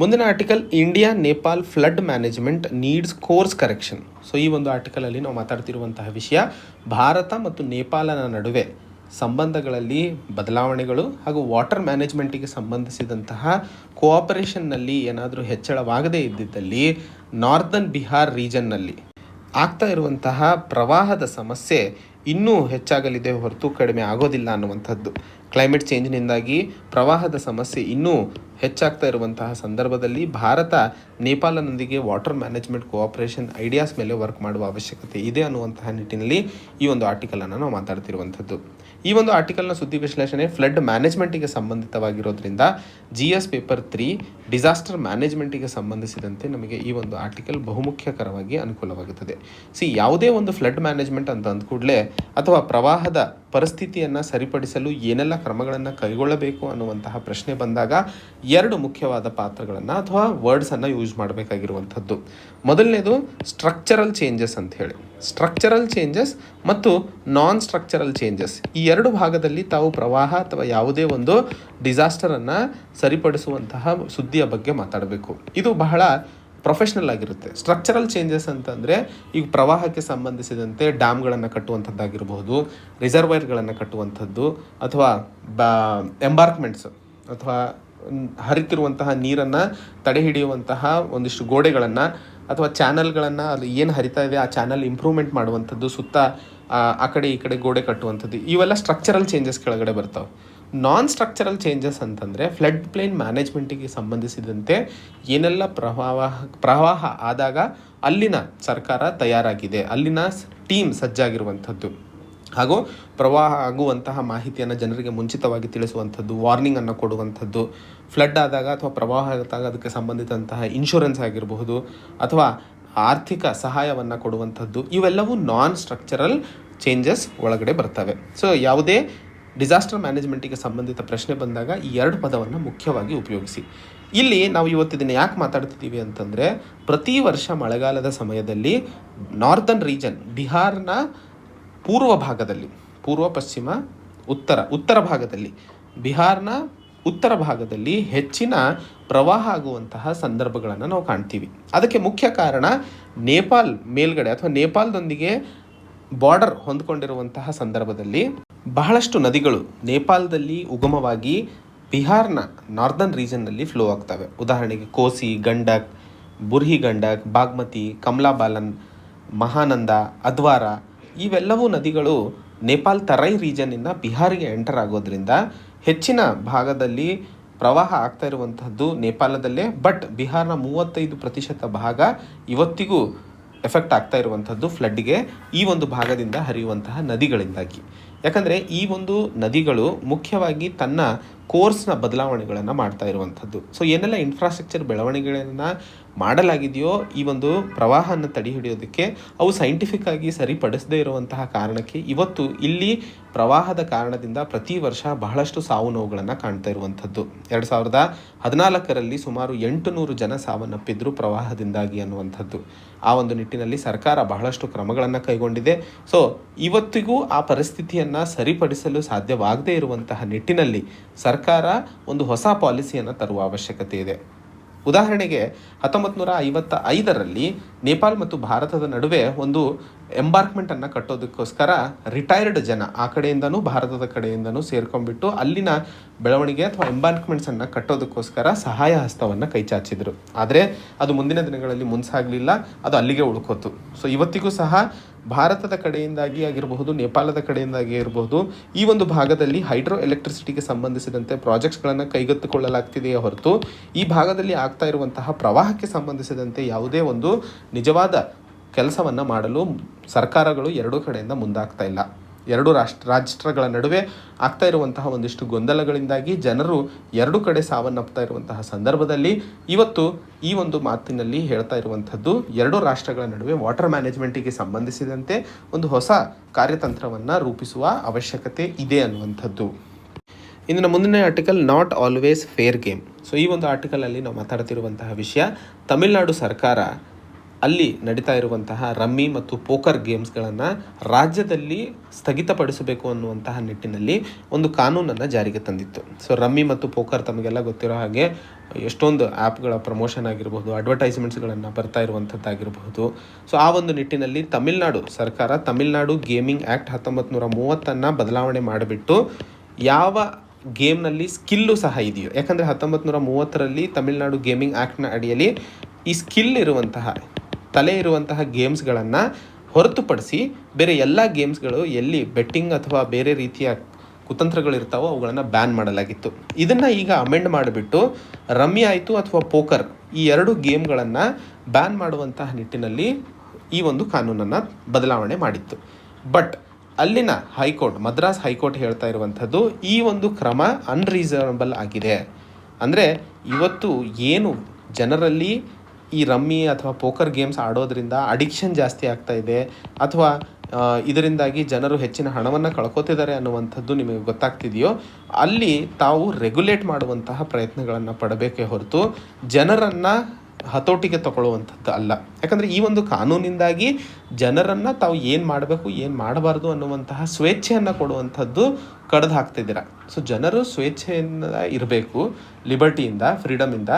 ಮುಂದಿನ article, India Nepal flood management needs course correction. So ಈ ಒಂದು ಆರ್ಟಿಕಲಲ್ಲಿ ನಾವು ಮಾತಾಡ್ತಿರುವಂತಹ ವಿಷಯ ಭಾರತ ಮತ್ತು ನೇಪಾಳನ ನಡುವೆ ಸಂಬಂಧಗಳಲ್ಲಿ ಬದಲಾವಣೆಗಳು ಹಾಗೂ ವಾಟರ್ ಮ್ಯಾನೇಜ್ಮೆಂಟಿಗೆ ಸಂಬಂಧಿಸಿದಂತಹ ಕೋಆಪರೇಷನ್ನಲ್ಲಿ ಏನಾದರೂ ಹೆಚ್ಚಳವಾಗದೇ ಇದ್ದಿದ್ದಲ್ಲಿ ನಾರ್ದರ್ನ್ ಬಿಹಾರ್ ರೀಜನ್ನಲ್ಲಿ ಆಗ್ತಾ ಇರುವಂತಹ ಪ್ರವಾಹದ ಸಮಸ್ಯೆ ಇನ್ನೂ ಹೆಚ್ಚಾಗಲಿದೆ ಹೊರತು ಕಡಿಮೆ ಆಗೋದಿಲ್ಲ ಅನ್ನುವಂಥದ್ದು. ಕ್ಲೈಮೇಟ್ ಚೇಂಜ್ನಿಂದಾಗಿ ಪ್ರವಾಹದ ಸಮಸ್ಯೆ ಇನ್ನೂ ಹೆಚ್ಚಾಗ್ತಾ ಇರುವಂತಹ ಸಂದರ್ಭದಲ್ಲಿ ಭಾರತ ನೇಪಾಳನೊಂದಿಗೆ ವಾಟರ್ ಮ್ಯಾನೇಜ್ಮೆಂಟ್ ಕೋಆಪರೇಷನ್ ಐಡಿಯಾಸ್ ಮೇಲೆ ವರ್ಕ್ ಮಾಡುವ ಅವಶ್ಯಕತೆ ಇದೆ ಅನ್ನುವಂತಹ ನಿಟ್ಟಿನಲ್ಲಿ ಈ ಒಂದು ಆರ್ಟಿಕಲನ್ನು ನಾವು ಮಾತಾಡ್ತಿರುವಂಥದ್ದು. ಈ ಒಂದು ಆರ್ಟಿಕಲ್ನ ಸುದ್ದಿ ವಿಶ್ಲೇಷಣೆ ಫ್ಲಡ್ ಮ್ಯಾನೇಜ್ಮೆಂಟಿಗೆ ಸಂಬಂಧಿತವಾಗಿರೋದ್ರಿಂದ GS ಪೇಪರ್ 3 ಡಿಸಾಸ್ಟರ್ ಮ್ಯಾನೇಜ್ಮೆಂಟಿಗೆ ಸಂಬಂಧಿಸಿದಂತೆ ನಮಗೆ ಈ ಒಂದು ಆರ್ಟಿಕಲ್ ಬಹುಮುಖ್ಯಕರವಾಗಿ ಅನುಕೂಲವಾಗುತ್ತದೆ. ಯಾವುದೇ ಒಂದು ಫ್ಲಡ್ ಮ್ಯಾನೇಜ್ಮೆಂಟ್ ಅಂತ ಅಂದ ಕೂಡಲೇ ಅಥವಾ ಪ್ರವಾಹದ ಪರಿಸ್ಥಿತಿಯನ್ನು ಸರಿಪಡಿಸಲು ಏನೆಲ್ಲ ಕ್ರಮಗಳನ್ನು ಕೈಗೊಳ್ಳಬೇಕು ಅನ್ನುವಂತಹ ಪ್ರಶ್ನೆ ಬಂದಾಗ 2 ಮುಖ್ಯವಾದ ಪಾತ್ರಗಳನ್ನು ಅಥವಾ ವರ್ಡ್ಸನ್ನು ಯೂಸ್ ಮಾಡಬೇಕಾಗಿರುವಂಥದ್ದು. ಮೊದಲನೇದು ಸ್ಟ್ರಕ್ಚರಲ್ ಚೇಂಜಸ್ ಅಂತ ಹೇಳಿ. ಸ್ಟ್ರಕ್ಚರಲ್ ಚೇಂಜಸ್ ಮತ್ತು ನಾನ್ ಸ್ಟ್ರಕ್ಚರಲ್ ಚೇಂಜಸ್ ಈ 2 ಭಾಗದಲ್ಲಿ ತಾವು ಪ್ರವಾಹ ಅಥವಾ ಯಾವುದೇ ಒಂದು ಡಿಸಾಸ್ಟರನ್ನು ಸರಿಪಡಿಸುವಂತಹ ಸುದ್ದಿಯ ಬಗ್ಗೆ ಮಾತಾಡಬೇಕು. ಇದು ಬಹಳ ಪ್ರೊಫೆಷ್ನಲ್ ಆಗಿರುತ್ತೆ. ಸ್ಟ್ರಕ್ಚರಲ್ ಚೇಂಜಸ್ ಅಂತಂದರೆ ಈಗ ಪ್ರವಾಹಕ್ಕೆ ಸಂಬಂಧಿಸಿದಂತೆ ಡ್ಯಾಮ್ಗಳನ್ನು ಕಟ್ಟುವಂಥದ್ದಾಗಿರ್ಬೋದು, ರಿಸರ್ವೈರ್ಗಳನ್ನು ಕಟ್ಟುವಂಥದ್ದು, ಅಥವಾ ಎಂಬಾರ್ಕ್ಮೆಂಟ್ಸ್ ಅಥವಾ ಹರಿತಿರುವಂತಹ ನೀರನ್ನು ತಡೆ ಹಿಡಿಯುವಂತಹ ಒಂದಿಷ್ಟು ಗೋಡೆಗಳನ್ನು ಅಥವಾ ಚಾನಲ್ಗಳನ್ನು, ಅದು ಏನು ಹರಿತಾ ಇದೆ ಆ ಚಾನಲ್ ಇಂಪ್ರೂವ್ಮೆಂಟ್ ಮಾಡುವಂಥದ್ದು, ಸುತ್ತ ಆ ಕಡೆ ಈ ಕಡೆ ಗೋಡೆ ಕಟ್ಟುವಂಥದ್ದು, ಇವೆಲ್ಲ ಸ್ಟ್ರಕ್ಚರಲ್ ಚೇಂಜಸ್ ಕೆಳಗಡೆ ಬರ್ತಾವೆ. ನಾನ್ ಸ್ಟ್ರಕ್ಚರಲ್ ಚೇಂಜಸ್ ಅಂತಂದರೆ ಫ್ಲಡ್ ಪ್ಲೇನ್ ಮ್ಯಾನೇಜ್ಮೆಂಟಿಗೆ ಸಂಬಂಧಿಸಿದಂತೆ ಏನೆಲ್ಲ ಪ್ರವಾಹ ಆದಾಗ ಅಲ್ಲಿನ ಸರ್ಕಾರ ತಯಾರಾಗಿದೆ, ಅಲ್ಲಿನ ಟೀಮ್ ಸಜ್ಜಾಗಿರುವಂಥದ್ದು, ಹಾಗೂ ಪ್ರವಾಹ ಆಗುವಂತಹ ಮಾಹಿತಿಯನ್ನು ಜನರಿಗೆ ಮುಂಚಿತವಾಗಿ ತಿಳಿಸುವಂಥದ್ದು, ವಾರ್ನಿಂಗನ್ನು ಕೊಡುವಂಥದ್ದು, ಫ್ಲಡ್ ಆದಾಗ ಅಥವಾ ಪ್ರವಾಹ ಆದಾಗ ಅದಕ್ಕೆ ಸಂಬಂಧಿಸಿದಂತಹ ಇನ್ಶೂರೆನ್ಸ್ ಆಗಿರಬಹುದು ಅಥವಾ ಆರ್ಥಿಕ ಸಹಾಯವನ್ನು ಕೊಡುವಂಥದ್ದು, ಇವೆಲ್ಲವೂ ನಾನ್ ಸ್ಟ್ರಕ್ಚರಲ್ ಚೇಂಜಸ್ ಒಳಗಡೆ ಬರ್ತವೆ. ಸೊ ಯಾವುದೇ ಡಿಸಾಸ್ಟರ್ ಮ್ಯಾನೇಜ್ಮೆಂಟಿಗೆ ಸಂಬಂಧಿತ ಪ್ರಶ್ನೆ ಬಂದಾಗ ಈ 2 ಪದವನ್ನು ಮುಖ್ಯವಾಗಿ ಉಪಯೋಗಿಸಿ. ಇಲ್ಲಿ ನಾವು ಇವತ್ತಿನ ಯಾಕೆ ಮಾತಾಡ್ತಿದ್ದೀವಿ ಅಂತಂದರೆ, ಪ್ರತಿ ವರ್ಷ ಮಳೆಗಾಲದ ಸಮಯದಲ್ಲಿ ನಾರ್ದರ್ನ್ ರೀಜನ್, ಬಿಹಾರ್ನ ಪೂರ್ವ ಭಾಗದಲ್ಲಿ, ಪೂರ್ವ ಪಶ್ಚಿಮ ಉತ್ತರ ಭಾಗದಲ್ಲಿ, ಬಿಹಾರ್ನ ಉತ್ತರ ಭಾಗದಲ್ಲಿ ಹೆಚ್ಚಿನ ಪ್ರವಾಹ ಆಗುವಂತಹ ಸಂದರ್ಭಗಳನ್ನು ನಾವು ಕಾಣ್ತೀವಿ. ಅದಕ್ಕೆ ಮುಖ್ಯ ಕಾರಣ ನೇಪಾಲ್ ಮೇಲ್ಗಡೆ ಅಥವಾ ನೇಪಾಳದೊಂದಿಗೆ ಬಾರ್ಡರ್ ಹೊಂದ್ಕೊಂಡಿರುವಂತಹ ಸಂದರ್ಭದಲ್ಲಿ ಬಹಳಷ್ಟು ನದಿಗಳು ನೇಪಾಳದಲ್ಲಿ ಉಗಮವಾಗಿ ಬಿಹಾರ್ನ ನಾರ್ದರ್ನ್ ರೀಜನ್ನಲ್ಲಿ ಫ್ಲೋ ಆಗ್ತವೆ. ಉದಾಹರಣೆಗೆ ಕೋಸಿ, ಗಂಡಕ್, ಬುರ್ಹಿ ಗಂಡಕ್, ಬಾಗ್ಮತಿ, ಕಮಲಾಬಾಲನ್, ಮಹಾನಂದ, ಅದ್ವಾರ ಇವೆಲ್ಲವೂ ನದಿಗಳು ನೇಪಾಲ್ ತರೈ ರೀಜನ್ನಿಂದ ಬಿಹಾರಿಗೆ ಎಂಟರ್ ಆಗೋದ್ರಿಂದ ಹೆಚ್ಚಿನ ಭಾಗದಲ್ಲಿ ಪ್ರವಾಹ ಆಗ್ತಾ ಇರುವಂಥದ್ದು ನೇಪಾಳದಲ್ಲೇ. ಬಟ್ ಬಿಹಾರ್ನ 35% ಭಾಗ ಇವತ್ತಿಗೂ ಎಫೆಕ್ಟ್ ಆಗ್ತಾ ಇರುವಂಥದ್ದು ಫ್ಲಡ್ಗೆ ಈ ಒಂದು ಭಾಗದಿಂದ ಹರಿಯುವಂತಹ ನದಿಗಳಿಂದಾಗಿ. ಯಾಕಂದರೆ ಈ ಒಂದು ನದಿಗಳು ಮುಖ್ಯವಾಗಿ ತನ್ನ ಕೋರ್ಸ್ನ ಬದಲಾವಣೆಗಳನ್ನು ಮಾಡ್ತಾ ಇರುವಂಥದ್ದು. ಸೊ ಏನೆಲ್ಲ ಇನ್ಫ್ರಾಸ್ಟ್ರಕ್ಚರ್ ಬೆಳವಣಿಗೆಗಳನ್ನು ಮಾಡಲಾಗಿದೆಯೋ ಈ ಒಂದು ಪ್ರವಾಹವನ್ನು ತಡೆ ಹಿಡಿಯೋದಕ್ಕೆ ಅವು ಸೈಂಟಿಫಿಕ್ ಆಗಿ ಸರಿಪಡಿಸದೇ ಇರುವಂತಹ ಕಾರಣಕ್ಕೆ ಇವತ್ತು ಇಲ್ಲಿ ಪ್ರವಾಹದ ಕಾರಣದಿಂದ ಪ್ರತಿ ವರ್ಷ ಬಹಳಷ್ಟು ಸಾವು ನೋವುಗಳನ್ನು ಕಾಣ್ತಾ ಇರುವಂಥದ್ದು. 2014ರಲ್ಲಿ ಸುಮಾರು 800 ಜನ ಸಾವನ್ನಪ್ಪಿದ್ರು ಪ್ರವಾಹದಿಂದಾಗಿ ಅನ್ನುವಂಥದ್ದು. ಆ ಒಂದು ನಿಟ್ಟಿನಲ್ಲಿ ಸರ್ಕಾರ ಬಹಳಷ್ಟು ಕ್ರಮಗಳನ್ನು ಕೈಗೊಂಡಿದೆ. ಸೊ ಇವತ್ತಿಗೂ ಆ ಪರಿಸ್ಥಿತಿಯನ್ನು ಸರಿಪಡಿಸಲು ಸಾಧ್ಯವಾಗದೇ ಇರುವಂತಹ ನಿಟ್ಟಿನಲ್ಲಿ ಸರ್ಕಾರ ಒಂದು ಹೊಸ ಪಾಲಿಸಿಯನ್ನು ತರುವ ಅವಶ್ಯಕತೆ ಇದೆ. ಉದಾಹರಣೆಗೆ 1955ರಲ್ಲಿ ನೇಪಾಳ ಮತ್ತು ಭಾರತದ ನಡುವೆ ಒಂದು ಎಂಬಾರ್ಕ್ಮೆಂಟನ್ನು ಕಟ್ಟೋದಕ್ಕೋಸ್ಕರ ರಿಟೈರ್ಡ್ ಜನ ಆ ಕಡೆಯಿಂದನೂ ಭಾರತದ ಕಡೆಯಿಂದನೂ ಸೇರ್ಕೊಂಡ್ಬಿಟ್ಟು ಅಲ್ಲಿನ ಬೆಳವಣಿಗೆ ಅಥವಾ ಎಂಬಾರ್ಕ್ಮೆಂಟ್ಸನ್ನು ಕಟ್ಟೋದಕ್ಕೋಸ್ಕರ ಸಹಾಯ ಹಸ್ತವನ್ನು ಕೈಚಾಚಿದ್ರು. ಆದರೆ ಅದು ಮುಂದಿನ ದಿನಗಳಲ್ಲಿ ಮುಂಸಾಗಲಿಲ್ಲ, ಅದು ಅಲ್ಲಿಗೆ ಉಳ್ಕೋತು. ಸೊ ಇವತ್ತಿಗೂ ಸಹ ಭಾರತದ ಕಡೆಯಿಂದಾಗಿ ಆಗಿರಬಹುದು, ನೇಪಾಳದ ಕಡೆಯಿಂದಾಗಿ ಇರಬಹುದು, ಈ ಒಂದು ಭಾಗದಲ್ಲಿ ಹೈಡ್ರೋ ಎಲೆಕ್ಟ್ರಿಸಿಟಿಗೆ ಸಂಬಂಧಿಸಿದಂತೆ ಪ್ರಾಜೆಕ್ಟ್ಸ್ಗಳನ್ನು ಕೈಗೆತ್ತಿಕೊಳ್ಳಲಾಗ್ತಿದೆಯೇ ಹೊರತು ಈ ಭಾಗದಲ್ಲಿ ಆಗ್ತಾ ಇರುವಂತಹ ಪ್ರವಾಹಕ್ಕೆ ಸಂಬಂಧಿಸಿದಂತೆ ಯಾವುದೇ ಒಂದು ನಿಜವಾದ ಕೆಲಸವನ್ನು ಮಾಡಲು ಸರ್ಕಾರಗಳು 2 ಕಡೆಯಿಂದ ಮುಂದಾಗ್ತಾ ಇಲ್ಲ. 2 ರಾಷ್ಟ್ರಗಳ ನಡುವೆ ಆಗ್ತಾ ಇರುವಂತಹ ಒಂದಿಷ್ಟು ಗೊಂದಲಗಳಿಂದಾಗಿ ಜನರು 2 ಕಡೆ ಸಾವನ್ನಪ್ತಾ ಇರುವಂತಹ ಸಂದರ್ಭದಲ್ಲಿ ಇವತ್ತು ಈ ಒಂದು ಮಾತಿನಲ್ಲಿ ಹೇಳ್ತಾ ಇರುವಂಥದ್ದು 2 ರಾಷ್ಟ್ರಗಳ ನಡುವೆ ವಾಟರ್ ಮ್ಯಾನೇಜ್ಮೆಂಟಿಗೆ ಸಂಬಂಧಿಸಿದಂತೆ ಒಂದು ಹೊಸ ಕಾರ್ಯತಂತ್ರವನ್ನು ರೂಪಿಸುವ ಅವಶ್ಯಕತೆ ಇದೆ ಅನ್ನುವಂಥದ್ದು. ಇಂದಿನ ಮುಂದಿನ article not always fair game. So ಈ ಒಂದು ಆರ್ಟಿಕಲಲ್ಲಿ ನಾವು ಮಾತಾಡ್ತಿರುವಂತಹ ವಿಷಯ, ತಮಿಳುನಾಡು ಸರ್ಕಾರ ಅಲ್ಲಿ ನಡೀತಾ ಇರುವಂತಹ ರಮ್ಮಿ ಮತ್ತು ಪೋಕರ್ ಗೇಮ್ಸ್ಗಳನ್ನು ರಾಜ್ಯದಲ್ಲಿ ಸ್ಥಗಿತಪಡಿಸಬೇಕು ಅನ್ನುವಂತಹ ನಿಟ್ಟಿನಲ್ಲಿ ಒಂದು ಕಾನೂನನ್ನು ಜಾರಿಗೆ ತಂದಿತ್ತು. ಸೊ ರಮ್ಮಿ ಮತ್ತು ಪೋಕರ್ ತಮಗೆಲ್ಲ ಗೊತ್ತಿರೋ ಹಾಗೆ ಎಷ್ಟೊಂದು ಆ್ಯಪ್ಗಳ ಪ್ರಮೋಷನ್ ಆಗಿರಬಹುದು, ಅಡ್ವರ್ಟೈಸ್ಮೆಂಟ್ಸ್ಗಳನ್ನು ಬರ್ತಾ ಇರುವಂಥದ್ದಾಗಿರಬಹುದು. ಸೊ ಆ ಒಂದು ನಿಟ್ಟಿನಲ್ಲಿ ತಮಿಳುನಾಡು ಸರ್ಕಾರ ತಮಿಳುನಾಡು ಗೇಮಿಂಗ್ ಆ್ಯಕ್ಟ್ 1930 ಬದಲಾವಣೆ ಮಾಡಿಬಿಟ್ಟು ಯಾವ ಗೇಮ್ನಲ್ಲಿ ಸ್ಕಿಲ್ಲು ಸಹ ಇದೆಯೋ, ಯಾಕಂದರೆ 1930ರಲ್ಲಿ ತಮಿಳುನಾಡು ಗೇಮಿಂಗ್ ಆ್ಯಕ್ಟ್ನ ಅಡಿಯಲ್ಲಿ ಈ ಸ್ಕಿಲ್ ಇರುವಂತಹ ತಲೆ ಇರುವಂತಹ ಗೇಮ್ಸ್ಗಳನ್ನು ಹೊರತುಪಡಿಸಿ ಬೇರೆ ಎಲ್ಲ ಗೇಮ್ಸ್ಗಳು ಎಲ್ಲಿ ಬೆಟ್ಟಿಂಗ್ ಅಥವಾ ಬೇರೆ ರೀತಿಯ ಕುತಂತ್ರಗಳಿರ್ತಾವೋ ಅವುಗಳನ್ನು ಬ್ಯಾನ್ ಮಾಡಲಾಗಿತ್ತು. ಇದನ್ನು ಈಗ ಅಮೆಂಡ್ ಮಾಡಿಬಿಟ್ಟು ರಮ್ಮಿ ಆಯಿತು ಅಥವಾ ಪೋಕರ್ ಈ ಎರಡು ಗೇಮ್ಗಳನ್ನು ಬ್ಯಾನ್ ಮಾಡುವಂತಹ ನಿಟ್ಟಿನಲ್ಲಿ ಈ ಒಂದು ಕಾನೂನನ್ನು ಬದಲಾವಣೆ ಮಾಡಿತ್ತು. ಬಟ್ ಅಲ್ಲಿನ ಹೈಕೋರ್ಟ್, ಮದ್ರಾಸ್ ಹೈಕೋರ್ಟ್ ಹೇಳ್ತಾ ಇರುವಂಥದ್ದು ಈ ಒಂದು ಕ್ರಮ ಅನ್ರೀಸನಬಲ್ ಆಗಿದೆ. ಅಂದರೆ ಇವತ್ತು ಏನು ಜನರಲ್ಲಿ ಈ ರಮ್ಮಿ ಅಥವಾ ಪೋಕರ್ ಗೇಮ್ಸ್ ಆಡೋದ್ರಿಂದ ಅಡಿಕ್ಷನ್ ಜಾಸ್ತಿ ಆಗ್ತಾ ಇದೆ ಅಥವಾ ಇದರಿಂದಾಗಿ ಜನರು ಹೆಚ್ಚಿನ ಹಣವನ್ನು ಕಳ್ಕೊತಿದ್ದಾರೆ ಅನ್ನುವಂಥದ್ದು ನಿಮಗೆ ಗೊತ್ತಾಗ್ತಿದೆಯೋ, ಅಲ್ಲಿ ತಾವು ರೆಗ್ಯುಲೇಟ್ ಮಾಡುವಂತಹ ಪ್ರಯತ್ನಗಳನ್ನು ಪಡಬೇಕೇ ಹೊರತು ಜನರನ್ನು ಹತೋಟಿಗೆ ತಗೊಳ್ಳುವಂಥದ್ದು ಅಲ್ಲ. ಯಾಕಂದರೆ ಈ ಒಂದು ಕಾನೂನಿಂದಾಗಿ ಜನರನ್ನು ತಾವು ಏನು ಮಾಡಬೇಕು ಏನು ಮಾಡಬಾರ್ದು ಅನ್ನುವಂತಹ ಸ್ವೇಚ್ಛೆಯನ್ನು ಕೊಡುವಂಥದ್ದು ಕಡ್ದು ಹಾಕ್ತಿದ್ದೀರ. ಸೊ ಜನರು ಸ್ವೇಚ್ಛೆಯಿಂದ ಇರಬೇಕು, ಲಿಬರ್ಟಿಯಿಂದ, ಫ್ರೀಡಮಿಂದ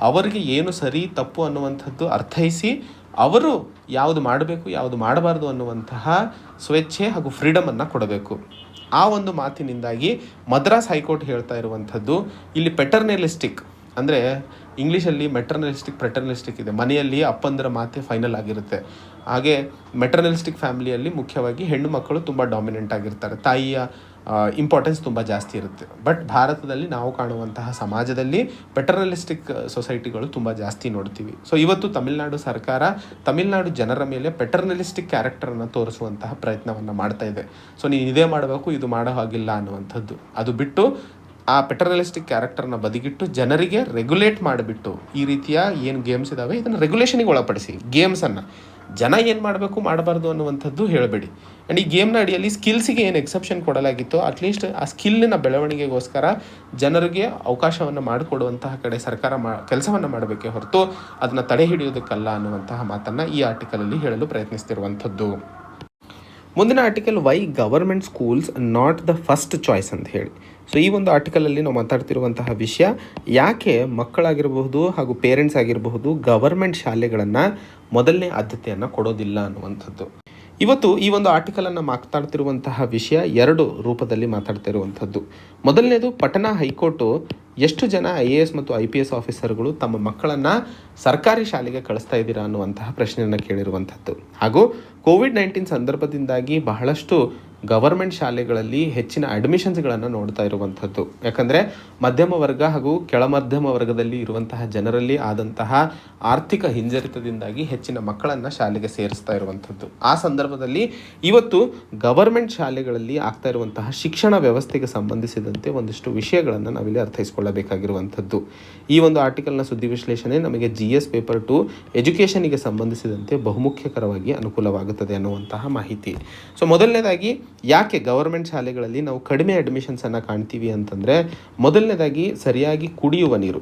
ಅವರಿಗೆ ಏನು ಸರಿ ತಪ್ಪು ಅನ್ನುವಂಥದ್ದು ಅರ್ಥೈಸಿ ಅವರು ಯಾವುದು ಮಾಡಬೇಕು ಯಾವುದು ಮಾಡಬಾರ್ದು ಅನ್ನುವಂತಹ ಸ್ವೇಚ್ಛೆ ಹಾಗೂ ಫ್ರೀಡಮನ್ನು ಕೊಡಬೇಕು. ಆ ಒಂದು ಮಾತಿನಿಂದಾಗಿ ಮದ್ರಾಸ್ ಹೈಕೋರ್ಟ್ ಹೇಳ್ತಾ ಇರುವಂಥದ್ದು ಇಲ್ಲಿ ಪೆಟರ್ನಲಿಸ್ಟಿಕ್, ಅಂದರೆ ಇಂಗ್ಲೀಷಲ್ಲಿ ಪ್ರೆಟರ್ನಲಿಸ್ಟಿಕ್ ಇದೆ, ಮನೆಯಲ್ಲಿ ಅಪ್ಪಂದರ ಮಾತೆ ಫೈನಲ್ ಆಗಿರುತ್ತೆ. ಹಾಗೆ ಮೆಟರ್ನಲಿಸ್ಟಿಕ್ ಫ್ಯಾಮಿಲಿಯಲ್ಲಿ ಮುಖ್ಯವಾಗಿ ಹೆಣ್ಣು ಮಕ್ಕಳು ತುಂಬ ಡಾಮಿನೆಂಟ್ ಆಗಿರ್ತಾರೆ, ತಾಯಿಯ ಇಂಪಾರ್ಟೆನ್ಸ್ ತುಂಬ ಜಾಸ್ತಿ ಇರುತ್ತೆ. ಬಟ್ ಭಾರತದಲ್ಲಿ ನಾವು ಕಾಣುವಂತಹ ಸಮಾಜದಲ್ಲಿ ಪೆಟರ್ನಲಿಸ್ಟಿಕ್ ಸೊಸೈಟಿಗಳು ತುಂಬ ಜಾಸ್ತಿ ನೋಡ್ತೀವಿ. ಸೊ ಇವತ್ತು ತಮಿಳುನಾಡು ಸರ್ಕಾರ ತಮಿಳುನಾಡು ಜನರ ಮೇಲೆ ಪೆಟರ್ನಲಿಸ್ಟಿಕ್ ಕ್ಯಾರೆಕ್ಟರನ್ನು ತೋರಿಸುವಂತಹ ಪ್ರಯತ್ನವನ್ನು ಮಾಡ್ತಾ ಇದೆ. ಸೊ ನೀನು ಇದೇ ಮಾಡಬೇಕು ಇದು ಮಾಡೋ ಹಾಗಿಲ್ಲ ಅನ್ನುವಂಥದ್ದು ಅದು ಬಿಟ್ಟು ಆ ಪೆಟರ್ನಲಿಸ್ಟಿಕ್ ಕ್ಯಾರೆಕ್ಟರ್ನ ಬದಿಗಿಟ್ಟು ಜನರಿಗೆ ರೆಗ್ಯುಲೇಟ್ ಮಾಡಿಬಿಟ್ಟು ಈ ರೀತಿಯ ಏನು ಗೇಮ್ಸ್ ಇದ್ದಾವೆ ಇದನ್ನು ರೆಗ್ಯುಲೇಷನಿಗೆ ಒಳಪಡಿಸಿ, ಗೇಮ್ಸನ್ನು ಜನ ಏನು ಮಾಡಬೇಕು ಮಾಡಬಾರ್ದು ಅನ್ನುವಂಥದ್ದು ಹೇಳಬೇಡಿ. ಆ್ಯಂಡ್ ಈ ಗೇಮ್ನ ಅಡಿಯಲ್ಲಿ ಸ್ಕಿಲ್ಸಿಗೆ ಏನು ಎಕ್ಸೆಪ್ಷನ್ ಕೊಡಲಾಗಿತ್ತೋ ಅಟ್ಲೀಸ್ಟ್ ಆ ಸ್ಕಿಲ್ಲಿನ ಬೆಳವಣಿಗೆಗೋಸ್ಕರ ಜನರಿಗೆ ಅವಕಾಶವನ್ನು ಮಾಡಿಕೊಡುವಂತಹ ಕಡೆ ಸರ್ಕಾರ ಕೆಲಸವನ್ನು ಮಾಡಬೇಕೇ ಹೊರತು ಅದನ್ನು ತಡೆ ಹಿಡಿಯೋದಕ್ಕಲ್ಲ ಅನ್ನುವಂತಹ ಮಾತನ್ನು ಈ ಆರ್ಟಿಕಲಲ್ಲಿ ಹೇಳಲು ಪ್ರಯತ್ನಿಸ್ತಿರುವಂಥದ್ದು. ಮುಂದಿನ article why government schools not the first choice ಅಂತ ಹೇಳಿ. ಸೊ ಈ ಒಂದು ಆರ್ಟಿಕಲಲ್ಲಿ ನಾವು ಮಾತಾಡ್ತಿರುವಂತಹ ವಿಷಯ ಯಾಕೆ ಮಕ್ಕಳಾಗಿರಬಹುದು ಹಾಗೂ ಪೇರೆಂಟ್ಸ್ ಆಗಿರಬಹುದು ಗವರ್ಮೆಂಟ್ ಶಾಲೆಗಳನ್ನು ಮೊದಲನೇ ಆದ್ಯತೆಯನ್ನು ಕೊಡೋದಿಲ್ಲ ಅನ್ನುವಂಥದ್ದು. ಇವತ್ತು ಈ ಒಂದು ಆರ್ಟಿಕಲನ್ನು ಮಾತಾಡ್ತಿರುವಂತಹ ವಿಷಯ ಎರಡು ರೂಪದಲ್ಲಿ ಮಾತಾಡ್ತಿರುವಂಥದ್ದು. ಮೊದಲನೇದು, ಪಟನಾ ಹೈಕೋರ್ಟು ಎಷ್ಟು ಜನ IAS ಮತ್ತು IPS ಆಫೀಸರ್ಗಳು ತಮ್ಮ ಮಕ್ಕಳನ್ನು ಸರ್ಕಾರಿ ಶಾಲೆಗೆ ಕಳಿಸ್ತಾ ಇದ್ದೀರಾ ಅನ್ನುವಂತಹ ಪ್ರಶ್ನೆಯನ್ನು ಕೇಳಿರುವಂಥದ್ದು. ಹಾಗೂ COVID-19 ಸಂದರ್ಭದಿಂದಾಗಿ ಬಹಳಷ್ಟು ಗವರ್ಮೆಂಟ್ ಶಾಲೆಗಳಲ್ಲಿ ಹೆಚ್ಚಿನ ಅಡ್ಮಿಷನ್ಸ್ಗಳನ್ನು ನೋಡ್ತಾ ಇರುವಂಥದ್ದು. ಯಾಕಂದರೆ ಮಧ್ಯಮ ವರ್ಗ ಹಾಗೂ ಕೆಳ ಮಧ್ಯಮ ವರ್ಗದಲ್ಲಿ ಇರುವಂತಹ ಜನರಲ್ಲಿ ಆದಂತಹ ಆರ್ಥಿಕ ಹಿಂಜರಿತದಿಂದಾಗಿ ಹೆಚ್ಚಿನ ಮಕ್ಕಳನ್ನು ಶಾಲೆಗೆ ಸೇರಿಸ್ತಾ ಇರುವಂಥದ್ದು. ಆ ಸಂದರ್ಭದಲ್ಲಿ ಇವತ್ತು ಗವರ್ಮೆಂಟ್ ಶಾಲೆಗಳಲ್ಲಿ ಆಗ್ತಾ ಇರುವಂತಹ ಶಿಕ್ಷಣ ವ್ಯವಸ್ಥೆಗೆ ಸಂಬಂಧಿಸಿದಂತೆ ಒಂದಿಷ್ಟು ವಿಷಯಗಳನ್ನು ನಾವಿಲ್ಲಿ ಅರ್ಥೈಸಿಕೊಳ್ಳಬೇಕಾಗಿರುವಂಥದ್ದು. ಈ ಒಂದು ಆರ್ಟಿಕಲ್ನ ಸುದ್ದಿ ವಿಶ್ಲೇಷಣೆ ನಮಗೆ GS ಪೇಪರ್ 2 ಎಜುಕೇಷನಿಗೆ ಸಂಬಂಧಿಸಿದಂತೆ ಬಹುಮುಖ್ಯಕರವಾಗಿ ಅನುಕೂಲವಾಗುತ್ತದೆ ಅನ್ನುವಂತಹ ಮಾಹಿತಿ. ಸೊ ಮೊದಲನೇದಾಗಿ ಯಾಕೆ ಗವರ್ಮೆಂಟ್ ಶಾಲೆಗಳಲ್ಲಿ ನಾವು ಕಡಿಮೆ ಅಡ್ಮಿಷನ್ಸನ್ನು ಕಾಣ್ತೀವಿ ಅಂತಂದರೆ, ಮೊದಲನೇದಾಗಿ ಸರಿಯಾಗಿ ಕುಡಿಯುವ ನೀರು,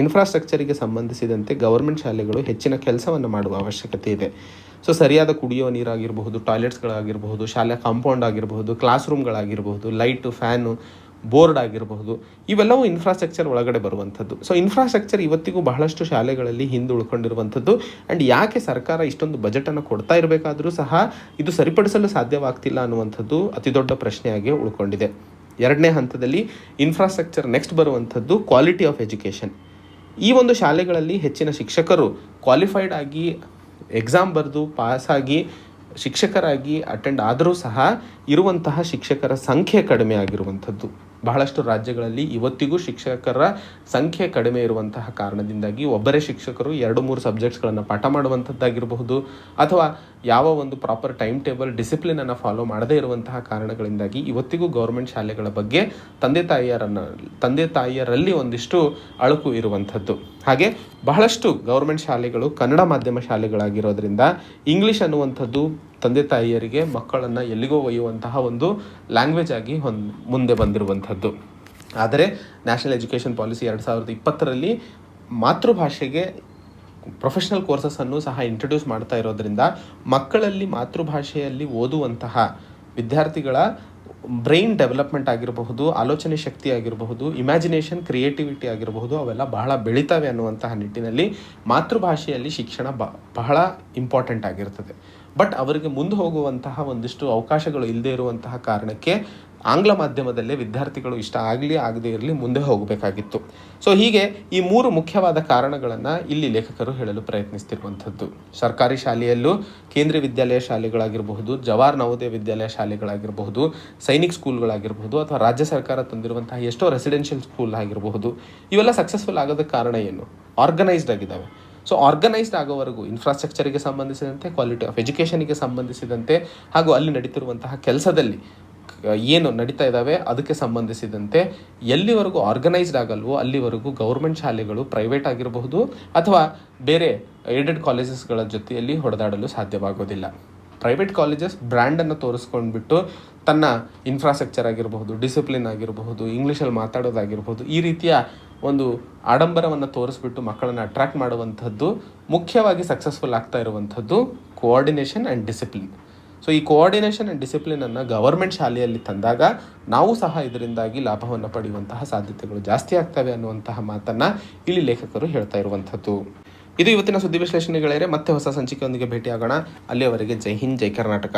ಇನ್ಫ್ರಾಸ್ಟ್ರಕ್ಚರಿಗೆ ಸಂಬಂಧಿಸಿದಂತೆ ಗವರ್ಮೆಂಟ್ ಶಾಲೆಗಳು ಹೆಚ್ಚಿನ ಕೆಲಸವನ್ನು ಮಾಡುವ ಅವಶ್ಯಕತೆ ಇದೆ. ಸೊ ಸರಿಯಾದ ಕುಡಿಯುವ ನೀರಾಗಿರಬಹುದು, ಟಾಯ್ಲೆಟ್ಸ್ಗಳಾಗಿರಬಹುದು, ಶಾಲೆ ಕಾಂಪೌಂಡ್ ಆಗಿರಬಹುದು, ಕ್ಲಾಸ್ ರೂಮ್ಗಳಾಗಿರಬಹುದು, ಲೈಟು, ಫ್ಯಾನು, ಬೋರ್ಡ್ ಆಗಿರಬಹುದು, ಇವೆಲ್ಲವೂ ಇನ್ಫ್ರಾಸ್ಟ್ರಕ್ಚರ್ ಒಳಗಡೆ ಬರುವಂಥದ್ದು. ಸೊ ಇನ್ಫ್ರಾಸ್ಟ್ರಕ್ಚರ್ ಇವತ್ತಿಗೂ ಬಹಳಷ್ಟು ಶಾಲೆಗಳಲ್ಲಿ ಹಿಂದುಳ್ಕೊಂಡಿರುವಂಥದ್ದು. ಆ್ಯಂಡ್ ಯಾಕೆ ಸರ್ಕಾರ ಇಷ್ಟೊಂದು ಬಜೆಟನ್ನು ಕೊಡ್ತಾ ಇರಬೇಕಾದರೂ ಸಹ ಇದು ಸರಿಪಡಿಸಲು ಸಾಧ್ಯವಾಗ್ತಿಲ್ಲ ಅನ್ನುವಂಥದ್ದು ಅತಿ ದೊಡ್ಡ ಪ್ರಶ್ನೆಯಾಗಿ ಉಳ್ಕೊಂಡಿದೆ. ಎರಡನೇ ಹಂತದಲ್ಲಿ ಇನ್ಫ್ರಾಸ್ಟ್ರಕ್ಚರ್ ನೆಕ್ಸ್ಟ್ ಬರುವಂಥದ್ದು ಕ್ವಾಲಿಟಿ ಆಫ್ ಎಜುಕೇಷನ್. ಈ ಒಂದು ಶಾಲೆಗಳಲ್ಲಿ ಹೆಚ್ಚಿನ ಶಿಕ್ಷಕರು ಕ್ವಾಲಿಫೈಡ್ ಆಗಿ ಎಕ್ಸಾಮ್ ಬರೆದು ಪಾಸಾಗಿ ಶಿಕ್ಷಕರಾಗಿ ಅಟೆಂಡ್ ಆದರೂ ಸಹ ಇರುವಂತಹ ಶಿಕ್ಷಕರ ಸಂಖ್ಯೆ ಕಡಿಮೆ ಆಗಿರುವಂಥದ್ದು. ಬಹಳಷ್ಟು ರಾಜ್ಯಗಳಲ್ಲಿ ಇವತ್ತಿಗೂ ಶಿಕ್ಷಕರ ಸಂಖ್ಯೆ ಕಡಿಮೆ ಇರುವಂತಹ ಕಾರಣದಿಂದಾಗಿ ಒಬ್ಬರೇ ಶಿಕ್ಷಕರು 2-3 ಸಬ್ಜೆಕ್ಟ್ಸ್ಗಳನ್ನು ಪಾಠ ಮಾಡುವಂಥದ್ದಾಗಿರಬಹುದು, ಅಥವಾ ಯಾವ ಒಂದು ಪ್ರಾಪರ್ ಟೈಮ್ ಟೇಬಲ್ ಡಿಸಿಪ್ಲಿನನ್ನು ಫಾಲೋ ಮಾಡದೇ ಇರುವಂತಹ ಕಾರಣಗಳಿಂದಾಗಿ ಇವತ್ತಿಗೂ ಗೌರ್ಮೆಂಟ್ ಶಾಲೆಗಳ ಬಗ್ಗೆ ತಂದೆ ತಾಯಿಯರಲ್ಲಿ ಒಂದಿಷ್ಟು ಅಳುಕು ಇರುವಂಥದ್ದು. ಹಾಗೆ ಬಹಳಷ್ಟು ಗೌರ್ಮೆಂಟ್ ಶಾಲೆಗಳು ಕನ್ನಡ ಮಾಧ್ಯಮ ಶಾಲೆಗಳಾಗಿರೋದ್ರಿಂದ ಇಂಗ್ಲೀಷ್ ಅನ್ನುವಂಥದ್ದು ತಂದೆ ತಾಯಿಯರಿಗೆ ಮಕ್ಕಳನ್ನು ಎಲ್ಲಿಗೋ ಒಯ್ಯುವಂತಹ ಒಂದು ಲ್ಯಾಂಗ್ವೇಜ್ ಆಗಿ ಮುಂದೆ ಬಂದಿರುವಂಥದ್ದು. ಆದರೆ ನ್ಯಾಷನಲ್ ಎಜುಕೇಷನ್ ಪಾಲಿಸಿ 2020ರಲ್ಲಿ ಮಾತೃಭಾಷೆಗೆ ಪ್ರೊಫೆಷನಲ್ ಕೋರ್ಸಸ್ಸನ್ನು ಸಹ ಇಂಟ್ರೊಡ್ಯೂಸ್ ಮಾಡ್ತಾ ಇರೋದ್ರಿಂದ ಮಕ್ಕಳಲ್ಲಿ ಮಾತೃಭಾಷೆಯಲ್ಲಿ ಓದುವಂತಹ ವಿದ್ಯಾರ್ಥಿಗಳ ಬ್ರೈನ್ ಡೆವಲಪ್ಮೆಂಟ್ ಆಗಿರಬಹುದು, ಆಲೋಚನೆ ಶಕ್ತಿ ಆಗಿರಬಹುದು, ಇಮ್ಯಾಜಿನೇಷನ್, ಕ್ರಿಯೇಟಿವಿಟಿ ಆಗಿರಬಹುದು, ಅವೆಲ್ಲ ಬಹಳ ಬೆಳೀತವೆ ಅನ್ನುವಂತಹ ನಿಟ್ಟಿನಲ್ಲಿ ಮಾತೃಭಾಷೆಯಲ್ಲಿ ಶಿಕ್ಷಣ ಬಹಳ ಇಂಪಾರ್ಟೆಂಟ್ ಆಗಿರ್ತದೆ. ಬಟ್ ಅವರಿಗೆ ಮುಂದೆ ಹೋಗುವಂತಹ ಒಂದಿಷ್ಟು ಅವಕಾಶಗಳು ಇಲ್ಲದೆ ಇರುವಂತಹ ಕಾರಣಕ್ಕೆ ಆಂಗ್ಲ ಮಾಧ್ಯಮದಲ್ಲೇ ವಿದ್ಯಾರ್ಥಿಗಳು ಇಷ್ಟ ಆಗಲಿ ಆಗದೇ ಇರಲಿ ಮುಂದೆ ಹೋಗಬೇಕಾಗಿತ್ತು. ಸೊ ಹೀಗೆ ಈ 3 ಮುಖ್ಯವಾದ ಕಾರಣಗಳನ್ನು ಇಲ್ಲಿ ಲೇಖಕರು ಹೇಳಲು ಪ್ರಯತ್ನಿಸ್ತಿರುವಂಥದ್ದು. ಸರ್ಕಾರಿ ಶಾಲೆಯಲ್ಲೂ ಕೇಂದ್ರೀಯ ವಿದ್ಯಾಲಯ ಶಾಲೆಗಳಾಗಿರಬಹುದು, ಜವಾಹರ್ ನವೋದಯ ವಿದ್ಯಾಲಯ ಶಾಲೆಗಳಾಗಿರಬಹುದು, ಸೈನಿಕ್ ಸ್ಕೂಲ್ಗಳಾಗಿರಬಹುದು, ಅಥವಾ ರಾಜ್ಯ ಸರ್ಕಾರ ತಂದಿರುವಂತಹ ಎಷ್ಟೋ ರೆಸಿಡೆನ್ಷಿಯಲ್ ಸ್ಕೂಲ್ ಆಗಿರಬಹುದು, ಇವೆಲ್ಲ ಸಕ್ಸಸ್ಫುಲ್ ಆಗೋದಕ್ಕೆ ಕಾರಣ ಏನು? ಆರ್ಗನೈಸ್ಡ್ ಆಗಿದ್ದಾವೆ. ಸೊ ಆರ್ಗನೈಸ್ಡ್ ಆಗೋವರೆಗೂ ಇನ್ಫ್ರಾಸ್ಟ್ರಕ್ಚರಿಗೆ ಸಂಬಂಧಿಸಿದಂತೆ, ಕ್ವಾಲಿಟಿ ಆಫ್ ಎಜುಕೇಷನಿಗೆ ಸಂಬಂಧಿಸಿದಂತೆ, ಹಾಗೂ ಅಲ್ಲಿ ನಡೀತಿರುವಂತಹ ಕೆಲಸದಲ್ಲಿ ಏನು ನಡೀತಾ ಇದ್ದಾವೆ ಅದಕ್ಕೆ ಸಂಬಂಧಿಸಿದಂತೆ ಎಲ್ಲಿವರೆಗೂ ಆರ್ಗನೈಸ್ಡ್ ಆಗಲ್ವೋ ಅಲ್ಲಿವರೆಗೂ ಗೌರ್ಮೆಂಟ್ ಶಾಲೆಗಳು ಪ್ರೈವೇಟ್ ಆಗಿರಬಹುದು ಅಥವಾ ಬೇರೆ ಏಡೆಡ್ ಕಾಲೇಜಸ್ಗಳ ಜೊತೆಯಲ್ಲಿ ಹೊಡೆದಾಡಲು ಸಾಧ್ಯವಾಗೋದಿಲ್ಲ. ಪ್ರೈವೇಟ್ ಕಾಲೇಜಸ್ ಬ್ರ್ಯಾಂಡನ್ನು ತೋರಿಸ್ಕೊಂಡ್ಬಿಟ್ಟು ತನ್ನ ಇನ್ಫ್ರಾಸ್ಟ್ರಕ್ಚರ್ ಆಗಿರಬಹುದು, ಡಿಸಿಪ್ಲಿನ್ ಆಗಿರಬಹುದು, ಇಂಗ್ಲೀಷಲ್ಲಿ ಮಾತಾಡೋದಾಗಿರ್ಬೋದು, ಈ ರೀತಿಯ ಒಂದು ಆಡಂಬರವನ್ನು ತೋರಿಸ್ಬಿಟ್ಟು ಮಕ್ಕಳನ್ನು ಅಟ್ರ್ಯಾಕ್ಟ್ ಮಾಡುವಂಥದ್ದು ಮುಖ್ಯವಾಗಿ ಸಕ್ಸಸ್ಫುಲ್ ಆಗ್ತಾ ಇರುವಂಥದ್ದು ಕೋಆರ್ಡಿನೇಷನ್ ಆ್ಯಂಡ್ ಡಿಸಿಪ್ಲಿನ್. ಸೊ ಈ ಕೋಆರ್ಡಿನೇಷನ್ ಆ್ಯಂಡ್ ಡಿಸಿಪ್ಲಿನನ್ನು ಗವರ್ಮೆಂಟ್ ಶಾಲೆಯಲ್ಲಿ ತಂದಾಗ ನಾವು ಸಹ ಇದರಿಂದಾಗಿ ಲಾಭವನ್ನು ಪಡೆಯುವಂತಹ ಸಾಧ್ಯತೆಗಳು ಜಾಸ್ತಿ ಆಗ್ತವೆ ಅನ್ನುವಂತಹ ಮಾತನ್ನು ಇಲ್ಲಿ ಲೇಖಕರು ಹೇಳ್ತಾ ಇರುವಂಥದ್ದು. ಇದು ಇವತ್ತಿನ ಸುದ್ದಿ ವಿಶ್ಲೇಷಣೆಗಳೇ. ಮತ್ತೆ ಹೊಸ ಸಂಚಿಕೆಯೊಂದಿಗೆ ಭೇಟಿಯಾಗೋಣ. ಅಲ್ಲಿಯವರೆಗೆ ಜೈ ಹಿಂದ್, ಜೈ ಕರ್ನಾಟಕ.